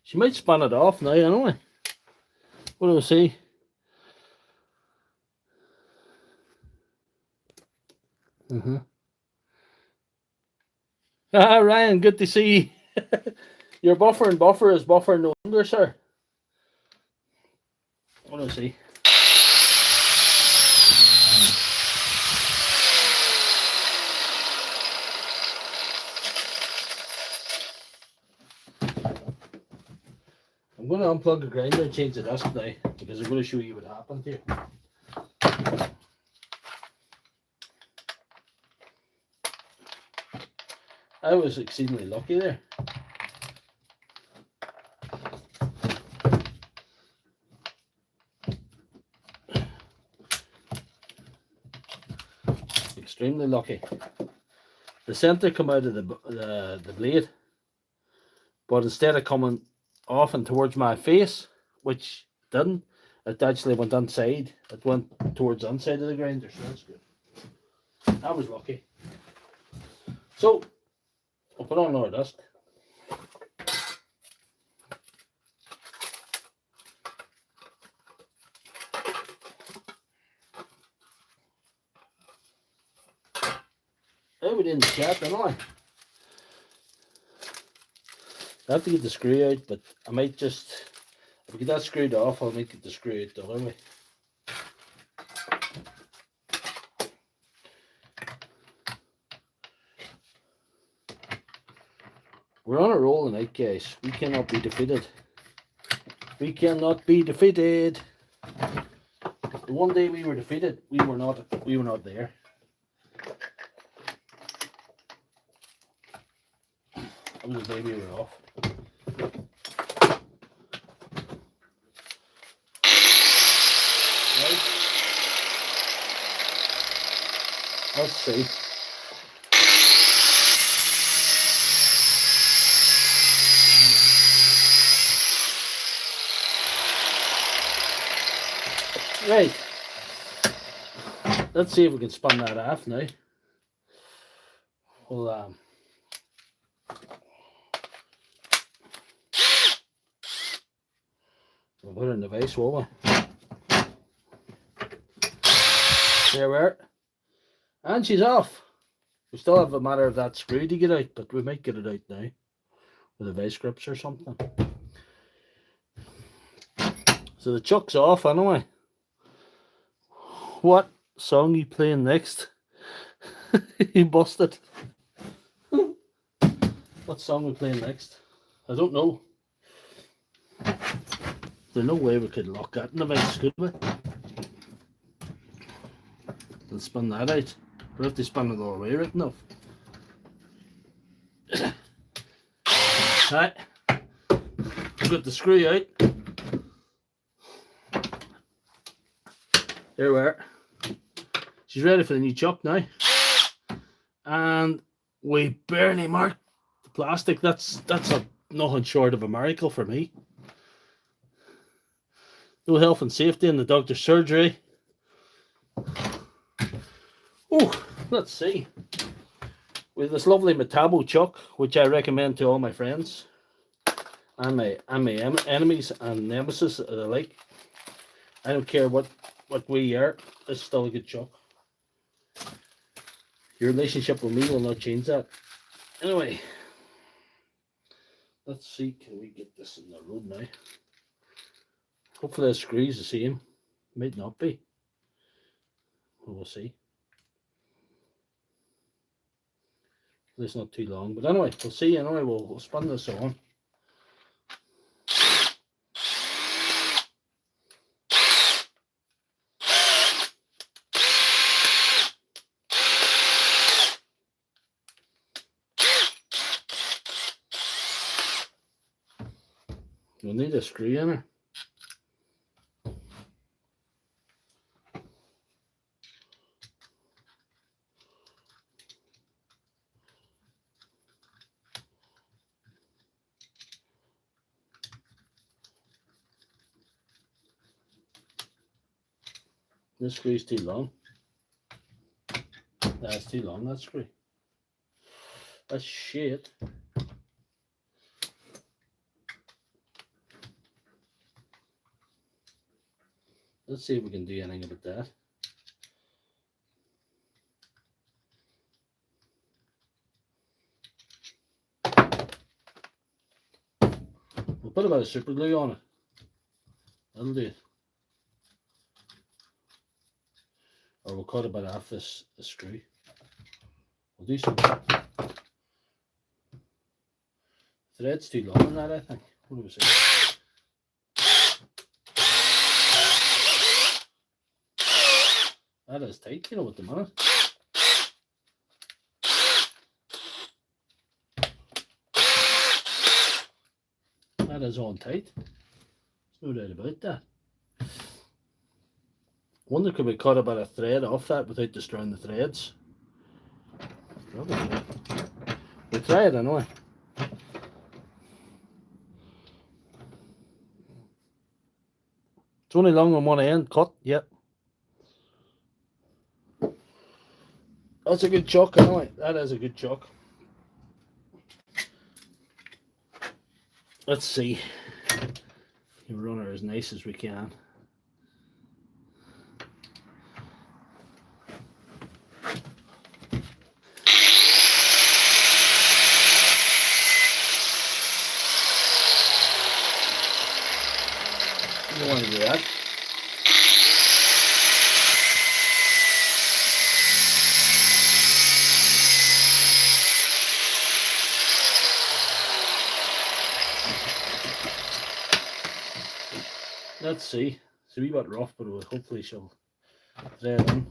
She might span it off now, anyway. What do I see? Ah, Ryan, good to see you. Your buffer is buffer no longer, sir. What do I see? I'm going to unplug the grinder and change the disc now because I'm going to show you what happened here. I was exceedingly lucky there. Extremely lucky. The center come out of the blade, but instead of coming off and towards my face, which didn't, it actually went inside. It went towards the inside of the grinder, so that's good. I was lucky. So I'll put on another disc. I would in the chat, don't I? I have to get the screw out, but I might just, if I get that screwed off, I might get the screw out the other way. We're on a roll tonight, guys. We cannot be defeated. We cannot be defeated. The one day we were defeated, we were not there. That was the day we were off. Right. Let's see. Right. Let's see if we can spin that off now. We'll we'll put it in the vase, won't we? There we are. And she's off. We still have a matter of that screw to get out, but we might get it out now with a vice grips or something. So the chuck's off anyway. What song are you playing next? You busted. What song are we playing next? I don't know. There's no way we could lock that in the vice, could we? And spin that out. We have to spin it all the way, right enough. Right. We've got the screw out. There we are. She's ready for the new chuck now. And we barely marked the plastic. That's nothing short of a miracle for me. No health and safety in the doctor's surgery. Oh, let's see. With this lovely Metabo chuck, which I recommend to all my friends and my enemies and nemesis alike. I don't care what we are. It's still a good chuck. Your relationship with me will not change that. Anyway, let's see. Can we get this in the road now? Hopefully the screw's the same. Might not be. We'll see. It's not too long, but anyway, we'll see. Anyway, we'll spin this on. We'll need a screw in her. This screw's too long. That's too long, that screw. That's shit. Let's see if we can do anything about that. We'll put a bit of super glue on it. That'll do it. Or we'll cut about half this screw. We'll do some. Thread's too long on that, I think. What do we say? That is tight, you know, at the minute. That is on tight. There's no doubt about that. Wonder could we cut about a thread off that without destroying the threads? Probably. We'll try it anyway. It's only long on one end. Cut, yep. That's a good chuck anyway. That is a good chuck. Let's see. We'll run her as nice as we can. You don't want to do that. Let's see. It's a wee bit rough, but hopefully she'll thread in.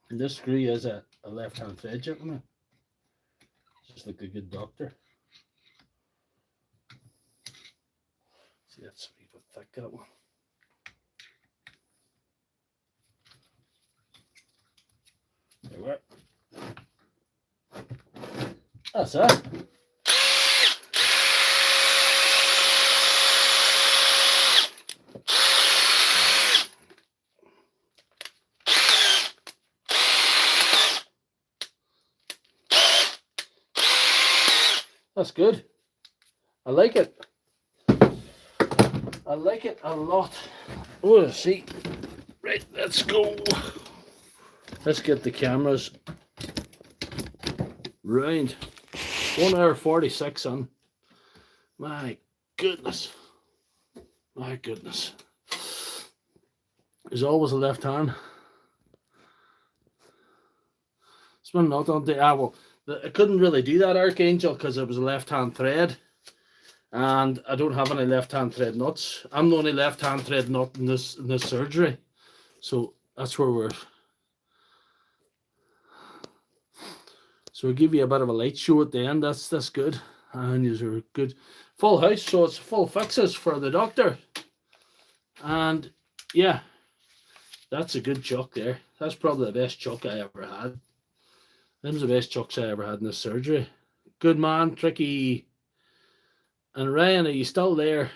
And this screw is a left-hand thread, gentlemen. Just like a good doctor. See, that's a wee bit thick, that one. There we are. That's it. That's good. I like it. I like it a lot. Oh, let's see. Right, let's go. Let's get the cameras round. 1 hour 46 on. My goodness. My goodness. There's always a left hand. It's been not on the well, I couldn't really do that Archangel because it was a left hand thread. And I don't have any left hand thread nuts. I'm the only left hand thread nut in this surgery. So that's where we're. So we'll give you a bit of a light show at the end. That's good. And these are good. Full house, so it's full fixes for the doctor. And yeah, that's a good chuck there. That's probably the best chuck I ever had. Them's the best chucks I ever had in this surgery. Good man, Tricky. And Ryan, are you still there?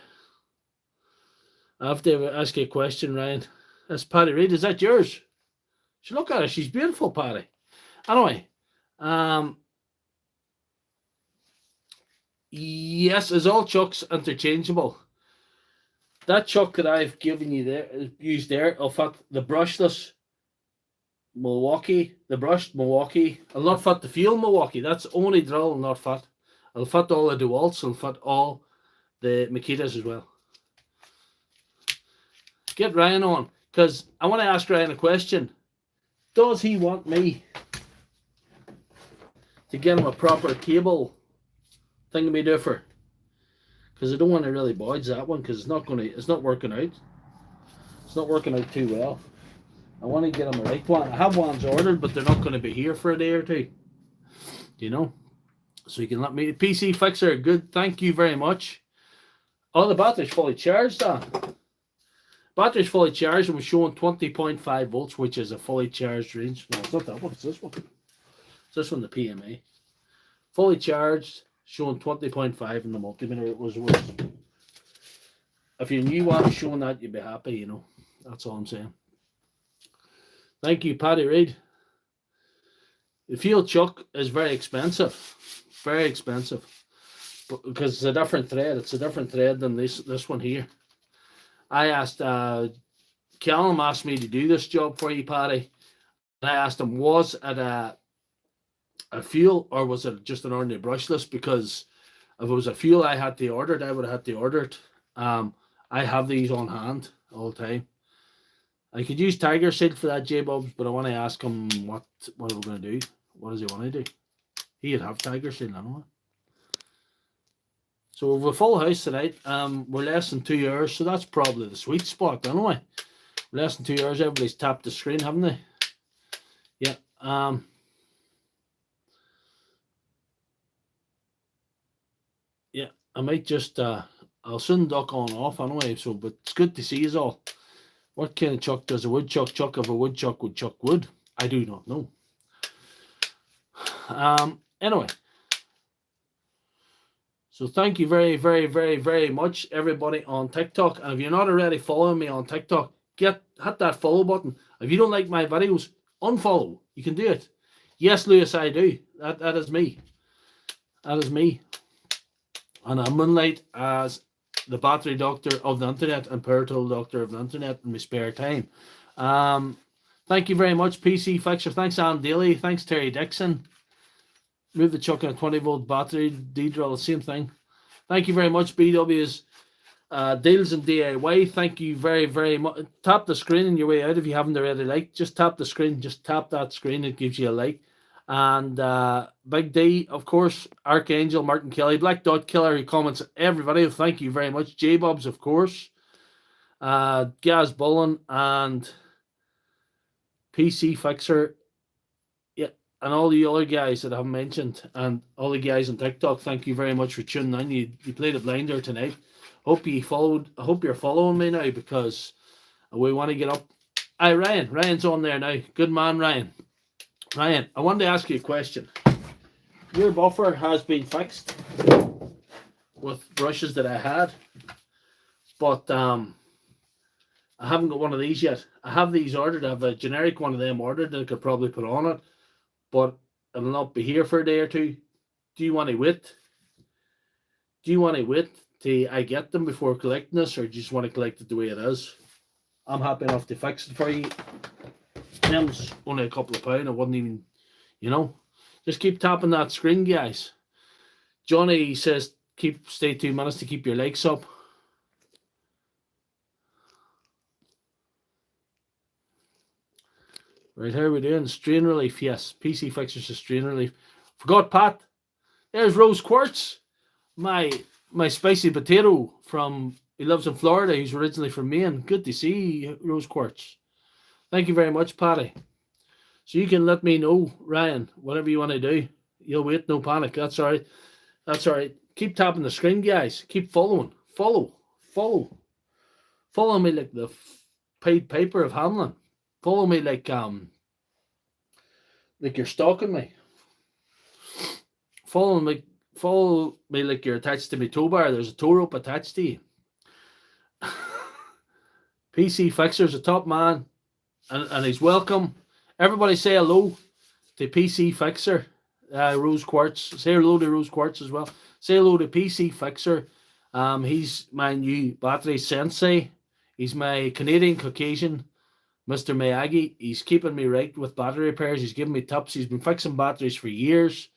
I have to ask you a question, Ryan. That's Patty Reid. Is that yours? She look at her. She's beautiful, Patty. Anyway, yes, is all chucks interchangeable? That chuck that I've given you there, used there, I'll fit the brushless Milwaukee, the brushed Milwaukee. I'll not fit the fuel Milwaukee. That's only drill, I'll not fit. I'll fit all the Dewalts, I'll fit all the Makitas as well. Get Ryan on, because I want to ask Ryan a question. Does he want me to get him a proper cable thingamydiffer? Because I don't want to really bodge that one, because it's not working out. It's not working out too well. I want to get him a right one. I have ones ordered, but they're not going to be here for a day or two. You know? So you can let me. PC Fixer, good. Thank you very much. Oh, the battery's fully charged, Battery's fully charged and we're showing 20.5 volts, which is a fully charged range. No, it's not that one, it's this one. It's this one, the PMA. Fully charged, showing 20.5 in the multimeter. It was if you knew what I was showing that, you'd be happy, you know. That's all I'm saying. Thank you, Patty Reid. The field chuck is very expensive. Very expensive. But because it's a different thread. It's a different thread than this one here. I asked, Callum asked me to do this job for you, Patty. And I asked him, was it a fuel or was it just an ordinary brushless? Because if it was a fuel I had to order it, I would have had to order it. I have these on hand all the time. I could use Tiger Seed for that, J-Bubs, but I want to ask him what are we going to do? What does he want to do? He'd have Tiger Seed anyway. So we've a full house tonight. We're less than 2 hours, so that's probably the sweet spot anyway. Less than 2 hours, everybody's tapped the screen, haven't they? Yeah. Yeah, I might just I'll soon duck on off anyway, so but it's good to see you all. What kind of chuck does a woodchuck chuck if a woodchuck would chuck wood? I do not know. Anyway. So thank you very, very, very, very much, everybody on TikTok. And if you're not already following me on TikTok, hit that follow button. If you don't like my videos, unfollow. You can do it. Yes, Lewis, I do. That is me. That is me. And I moonlight as the battery doctor of the internet and power tool doctor of the internet in my spare time. Thank you very much, PC Fixer. Thanks, Ann Daly. Thanks, Terry Dixon. Move the chuck in a 20-volt battery, D-drill, same thing. Thank you very much, BW's Deals and DIY. Thank you very, very much. Tap the screen on your way out if you haven't already liked. Just tap the screen. Just tap that screen. It gives you a like. And Big D, of course, Archangel, Martin Kelly, Black Dot Killer, who comments everybody. Thank you very much. J-Bubs, of course. Gaz Bullen and PC Fixer. And all the other guys that I've mentioned, and all the guys on TikTok, thank you very much for tuning in. You played a blinder tonight. Hope you followed. I hope you're following me now because we want to get up. Hi, Ryan. Ryan's on there now. Good man, Ryan. Ryan, I wanted to ask you a question. Your buffer has been fixed with brushes that I had, but I haven't got one of these yet. I have these ordered. I have a generic one of them ordered that I could probably put on it. But it'll not be here for a day or two. Do you want to wait? Do you want to wait till I get them before collecting this, or do you just want to collect it the way it is? I'm happy enough to fix it for you. Them's only a couple of pounds. I wouldn't even, just keep tapping that screen, guys. Johnny says, stay 2 minutes to keep your legs up. Right, how are we doing? Strain relief, yes. PC fixers to strain relief. Forgot Pat. There's Rose Quartz, my spicy potato from. He lives in Florida. He's originally from Maine. Good to see you, Rose Quartz. Thank you very much, Patty. So you can let me know, Ryan, whatever you want to do. You'll wait, no panic. That's all right. That's all right. Keep tapping the screen, guys. Keep following. Follow me like the Pied Piper of Hamlin. Follow me like you're stalking me. Follow me like you're attached to my tow bar. There's a tow rope attached to you. PC Fixer's a top man, and he's welcome. Everybody say hello to PC Fixer, Rose Quartz. Say hello to Rose Quartz as well. Say hello to PC Fixer. He's my new battery sensei. He's my Canadian Caucasian, Mr. Miyagi. He's keeping me right with battery repairs. He's giving me tips. He's been fixing batteries for years.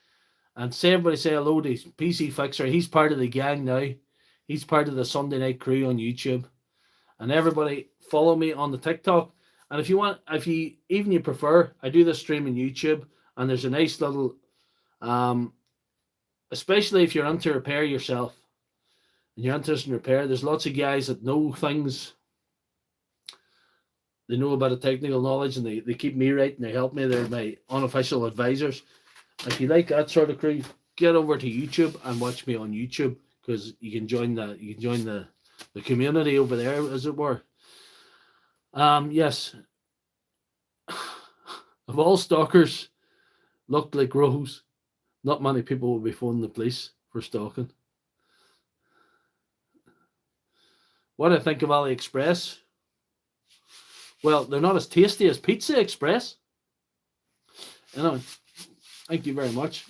And everybody say hello to PC Fixer. He's part of the gang now. He's part of the Sunday Night Crew on YouTube. And everybody follow me on the TikTok. And if you prefer, I do this stream on YouTube. And there's a nice little, especially if you're into repair yourself and you're interested in repair, there's lots of guys that know things. They know about the technical knowledge, and they keep me right and they help me. They're my unofficial advisors. If you like that sort of crew, get over to YouTube and watch me on YouTube, because you can join the community over there, as it were. Yes. If all stalkers looked like Rose, not many people will be phoning the police for stalking. What do I think of AliExpress? Well, they're not as tasty as Pizza Express. Anyway, thank you very much.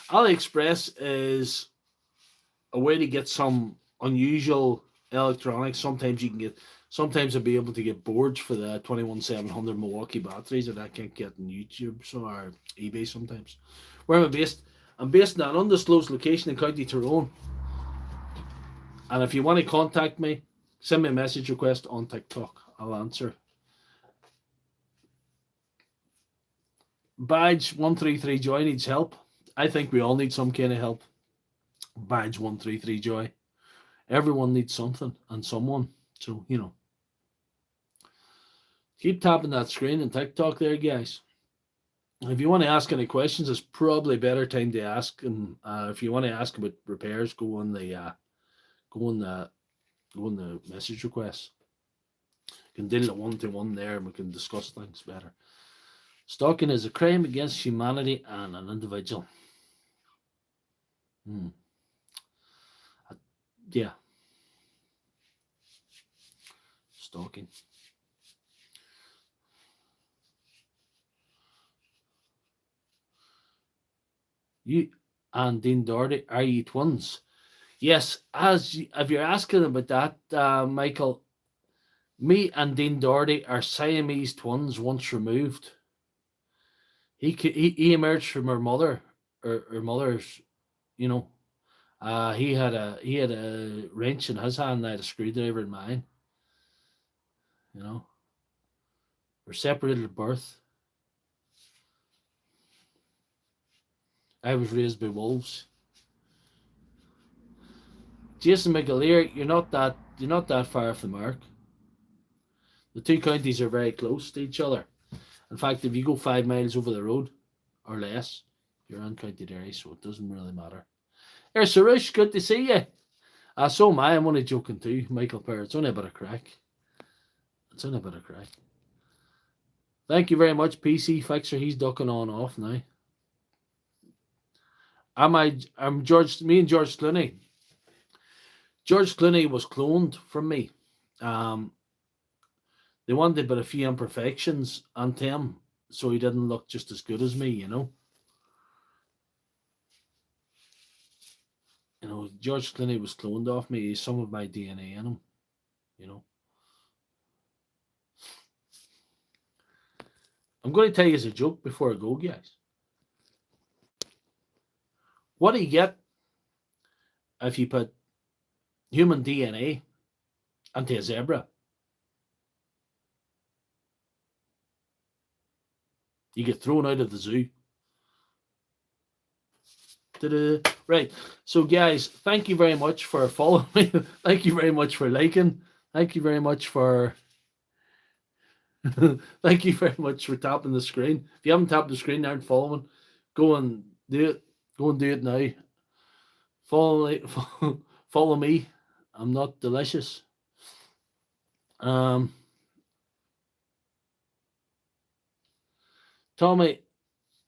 AliExpress is a way to get some unusual electronics. Sometimes you'll be able to get boards for the 21700 Milwaukee batteries that I can't get on YouTube or eBay sometimes. Where am I based? I'm based in an undisclosed location in County Tyrone. And if you want to contact me, send me a message request on TikTok. I'll answer. Badge 133 Joy needs help. I think we all need some kind of help. Badge 133 Joy. Everyone needs something and someone. So, keep tapping that screen and TikTok there, guys. If you want to ask any questions, it's probably a better time to ask. And if you want to ask about repairs, go on the message request. You can deal it one-to-one there, and we can discuss things better. Stalking is a crime against humanity and an individual. Yeah. Stalking. You and Dean Doherty, are you twins? Yes, if you're asking about that, Michael, me and Dean Doherty are Siamese twins once removed. He emerged from her mother, or her mother's, he had a wrench in his hand, I had a screwdriver in mine. We're separated at birth. I was raised by wolves. Jason McAleer, you're not that far from the mark. The two counties are very close to each other. In fact, if you go 5 miles over the road or less, you're on County Derry, so it doesn't really matter. There's Sarush, good to see you. So am I. I'm only joking too, Michael Perry. It's only a bit of crack. Thank you very much, PC Fixer. He's ducking on off now. I'm George. Me and George Clooney. George Clooney was cloned from me. They wanted but a few imperfections on him, so he didn't look just as good as me, You know, George Clooney was cloned off me. He's some of my DNA in him. You know. I'm going to tell you as a joke before I go, guys. What do you get if you put human DNA into a zebra? You get thrown out of the zoo. Ta-da. Right. So, guys, thank you very much for following me. Thank you very much for liking. Thank you very much for thank you very much for tapping the screen. If you haven't tapped the screen and aren't following, go and do it. Go and do it now. Follow me. I'm not delicious. Tommy,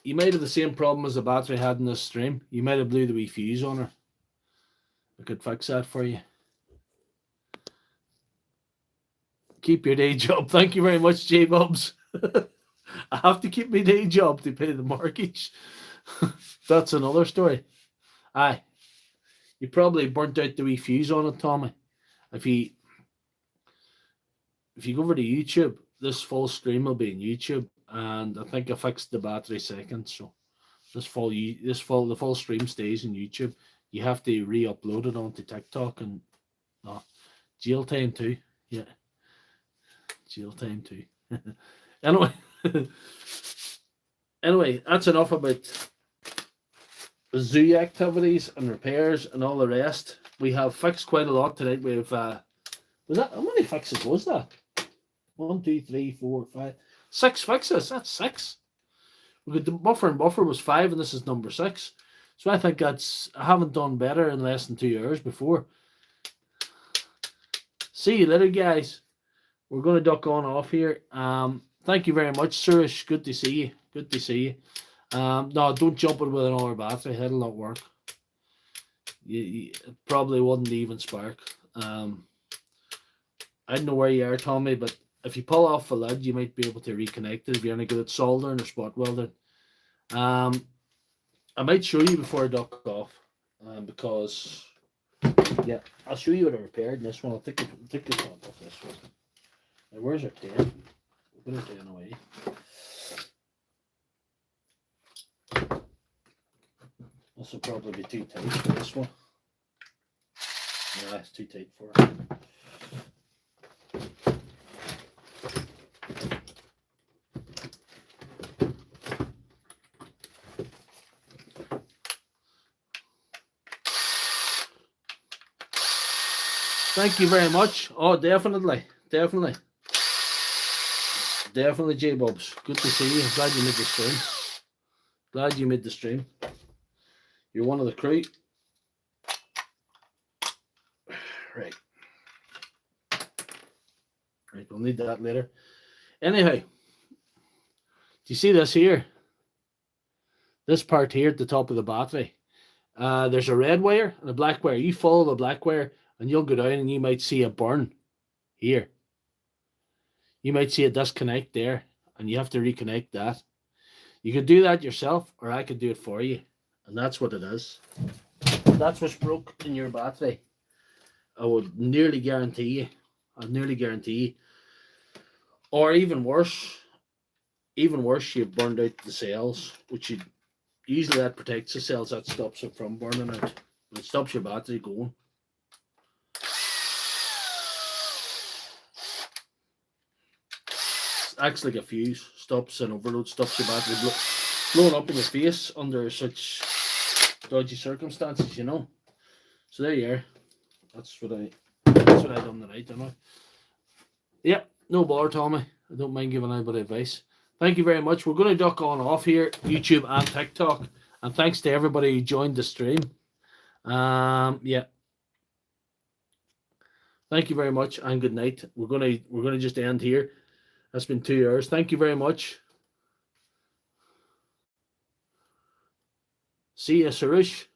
you might have the same problem as the battery had in this stream. You might have blew the wee fuse on her. I could fix that for you. Keep your day job. Thank you very much, J Bubs. I have to keep my day job to pay the mortgage. That's another story. Aye. You probably burnt out the wee fuse on it, Tommy. If you go over to YouTube, this full stream will be in YouTube, and I think I fixed the battery second, so the full stream stays in YouTube. You have to re-upload it onto TikTok and jail time too. Yeah, jail time too. Anyway, that's enough about the zoo activities and repairs and all the rest. We have fixed quite a lot tonight. We've how many fixes was that? 1, 2, 3, 4, 5, 6 fixes. That's 6. We got the buffer and buffer was 5, and this is number 6. So I think I haven't done better in less than 2 hours before. See you later, guys. We're going to duck on off here. Thank you very much, Suresh. Good to see you. Good to see you. No, don't jump in with another battery. It'll not work. It probably wouldn't even spark. I don't know where you are, Tommy, but if you pull off the lid, you might be able to reconnect it if you're any good at soldering or spot welding. I might show you before I duck off, because yeah, I'll show you what I repaired in this one. I'll take this one off this one. Now, where's our 10? We'll put our 10 away. This will probably be too tight for this one. Yeah, it's too tight for it. Thank you very much. Oh, definitely, J Bubs. Good to see you. Glad you made the stream. Glad you made the stream. You're one of the crew. Right. Right, we'll need that later. Anyhow, do you see this here? This part here at the top of the battery. There's a red wire and a black wire. You follow the black wire and you'll go down and you might see a burn here. You might see a disconnect there and you have to reconnect that. You could do that yourself or I could do it for you. And that's what it is. That's what's broke in your battery. I would nearly guarantee you. Or even worse, you've burned out the cells, which usually that protects the cells. That stops it from burning out. It stops your battery going. It acts like a fuse. Stops an overload, stops your battery blowing up in your face under such dodgy circumstances, you know. So there you are. That's what I done tonight, don't I? Yeah, no bother, Tommy. I don't mind giving anybody advice. Thank you very much. We're going to duck on off here, YouTube and TikTok. And thanks to everybody who joined the stream. Yeah. Thank you very much and good night. We're gonna just end here. That's been 2 hours. Thank you very much. See you, Suresh.